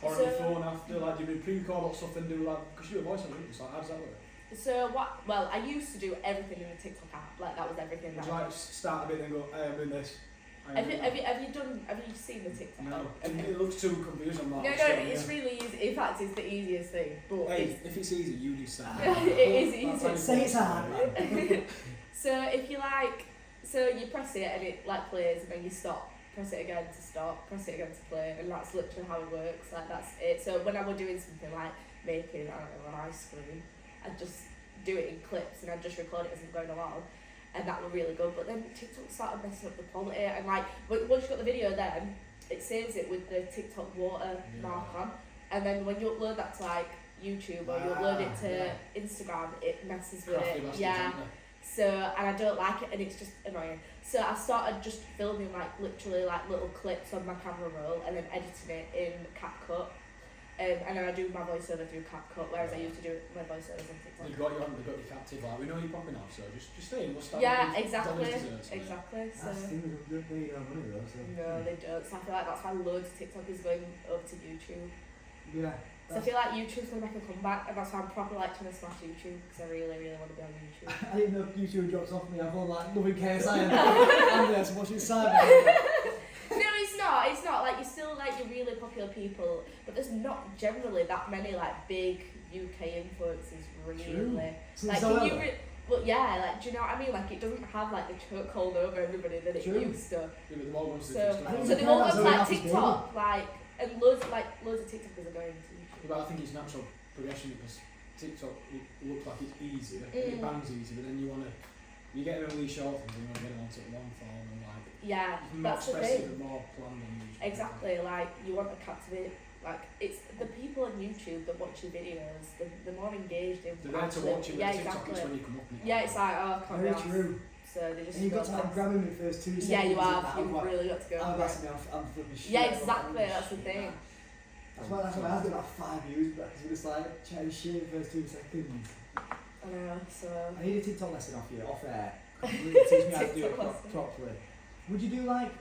or on your phone after, like do you pre-record or stuff and do like, because you do a voice on it, so how does that work? So what? Well, I used to do everything in the TikTok app. Like that was everything. Would That you I like did. start a bit and then go, hey, I'm doing this. Have you seen the TikTok? No, Okay. it looks too confused on No, that. it's really easy. In fact, it's the easiest thing. But Hey, if it's easy, you do start. it is easy. Say it's hard, man. So if you like, so you press it and it like plays and then you stop. Press it again to stop. Press it again to play, and that's literally how it works. Like that's it. So when I was doing something like making, I don't know, an ice cream, I'd just do it in clips and I'd just record it as I'm going along. And that were really good, but then TikTok started messing up the quality, and like once you got the video, then it saves it with the TikTok watermark on, and then when you upload that to like YouTube or you upload it to Instagram, it messes with Crafty it. bastards, Yeah. aren't they? So and I don't like it, and it's just annoying. So I started just filming like literally like little clips on my camera roll and then editing it in CapCut. And then I do my voiceover through CapCut, whereas I used to do my voiceovers on TikTok. They've got you captive. Like we know you're popping off, so just stay in. We'll start Yeah, with exactly, Dolly's desserts, mate. exactly. So. That's the thing, they don't money though, so. No, they don't. So I feel like that's why loads of TikTok is going over to YouTube. Yeah. So I feel like YouTube's gonna make a comeback, and that's why I'm proper like trying to smash YouTube because I really, really want to be on YouTube. I didn't know if YouTube drops off me, I've all like loving KSI and I'm there to watch it side. No, it's not. It's not like you're still like your really popular people, but there's not generally that many like big UK influencers really. True. Like can you? But yeah, like do you know what I mean? Like it doesn't have like the chokehold over everybody that it True. used to. Yeah, but the more ones So, that do stuff so like the ones That's like how it TikTok, like and loads of TikTokers are going to YouTube. Yeah, but I think it's natural progression because TikTok looks like it's easy, Mm. it bangs easy, but then you want to You get them really short things, you want to get them onto the long form and like. Yeah, More that's the expressive thing. and more planned on YouTube. Exactly, like you want to captivate. Like it's the people on YouTube that watch your videos, the more engaged in. They're there to watch you. Yeah, TikTok exactly. is when you come up. And Yeah, it's like oh, I can't be Very arsed. true. So they just. And you've got to go like past. grab him in the first 2 seconds. Yeah, you of have. that. You've really got to go. I'm for it. asking I'm flipping shit. Yeah, exactly. That's the thing. That's why I had about 5 views, but we're just like chatting shit in the first 2 seconds. I know. So. I need a TikTok lesson off you, off air. Really teach me how to do it TikTok lesson. properly. Would you do like,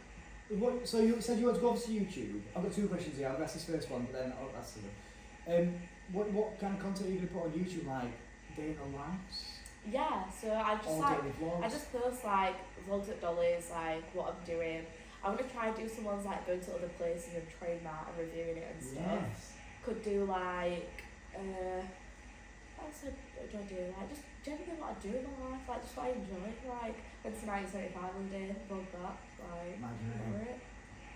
what? So you said you want to go over to YouTube. I've got 2 questions here. I'll ask this first one, but then I'll ask them. What kind of content are you going to put on YouTube, like day in the lives? Yeah. So I just Or like. daily vlogs? I just post like vlogs at Dolly's, like what I'm doing. I'm gonna try and do some ones like going to other places and trying that and reviewing it and stuff. Yes. Could do like what else do I do? Like just generally what I do in my life, like just what I enjoy. Like went to 1975 one day, vlog that, like Imagine remember it.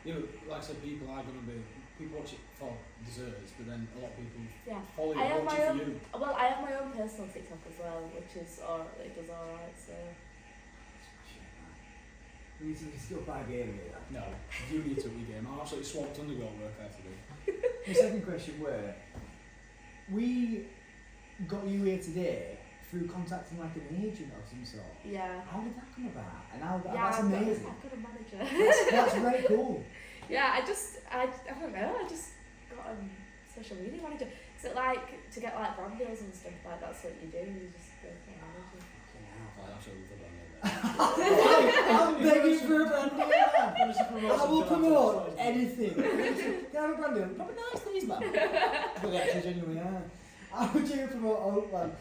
Yeah, but like I said, people are going to be. People watch it for desserts, but then a lot of people Yeah. follow I you, have watch my it own for you. well, I have my own personal TikTok as well, which is it does alright, so We need to still buy a game here. No, you need to be game. I'm absolutely swamped underground work I have to do. The second question were, we got you here today through contacting like an agent of some sort. yeah. How did that come about? And how Yeah, that's amazing. I've got a manager. That's very cool. Yeah, I don't know, I just got a social media manager. So like, to get like brand deals and stuff, like that's what you do, you just go for a manager. I absolutely love that. I'm begging for a brand deal, man. I will promote anything. Can I have a brand deal? Probably nice these, man. But they actually genuinely are. How would you promote Oak, man?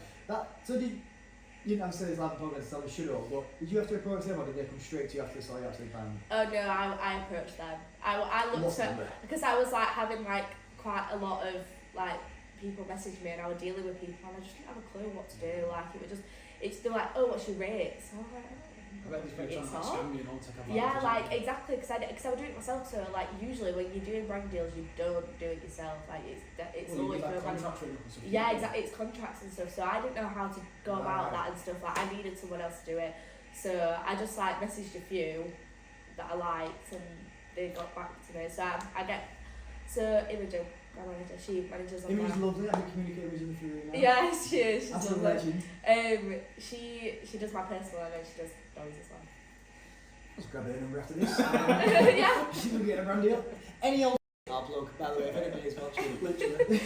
So did you didn't have to say this live podcast to tell me shut up, but did you have to approach them or did they come straight to you after they saw you absolutely fine? Oh no, I approached them. I looked at because I was like having like quite a lot of like people message me and I was dealing with people and I just didn't have a clue what to do. Like it was just they're like, oh, what's your rate? So I was like, I bet these people trying to scam you and all take advantage. yeah, like exactly, because I would do it myself. So like usually when you're doing brand deals, you don't do it yourself. Like it's Well, always you get that no brand. contract written up and stuff. Yeah, exactly. It's contracts and stuff. So I didn't know how to go about that and stuff. Like I needed someone else to do it. So I just like messaged a few that I liked and they got back to me. So I get Imogen, my manager. She manages on Imogen's that. lovely. I've been communicating with her through email. Yeah, she is. She's That's a lovely. legend. She does my personal and then she does Dolly's as well. Let's grab her number after this. Yeah. She's going to get a brand deal. Any old I'll plug, by the way, if anybody's watching. Literally.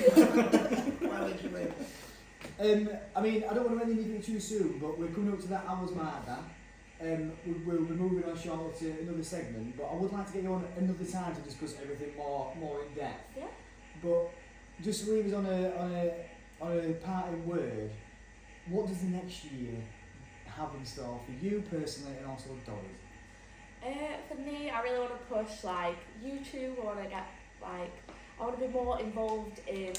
Well, literally. I mean, I don't want to end anything too soon, but we're coming up to that hour's mark now. We'll be moving on shortly to another segment, but I would like to get you on another time to discuss everything more in depth. Yeah. But just to leave us on a parting word, what does the next year have in store for you personally and also Dolly's? For me, I really want to push like YouTube. I want to get like I want to be more involved in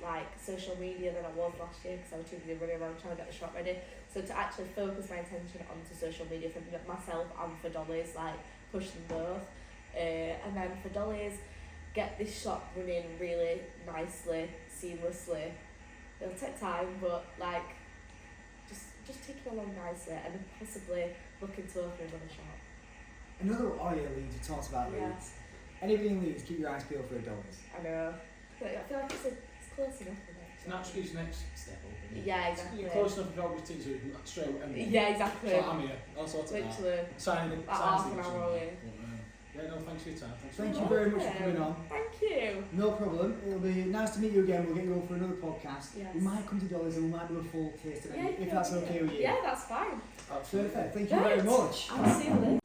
like social media than I was last year because I was too busy running around trying to get the shop ready. So to actually focus my attention onto social media for myself and for Dolly's, like push them both, and then for Dolly's, get this shop running really nicely, seamlessly. It'll take time, but like just take it along nicely, and then possibly looking to open another shop. Another Leeds, you talked about Yeah. Leeds. Anybody in Leeds, keep your eyes peeled for Dolly's. I know. But I feel like it's close enough for me. It's naturally his next step up. Isn't it? Yeah, exactly. You're close enough to help your team so you can straight away. Yeah, exactly. So I'm here. All sorts of that. Literally. Signing About half an hour away. Yeah, no, thanks for your time. Thank you very much for coming on. Thank you. No problem. It'll be nice to meet you again. We'll get you on for another podcast. Yes. We might come to Dolly's and we might do a full taste of it, if that's okay with you. Yeah, that's fine. Perfect. Thank you very much. I'll see you later.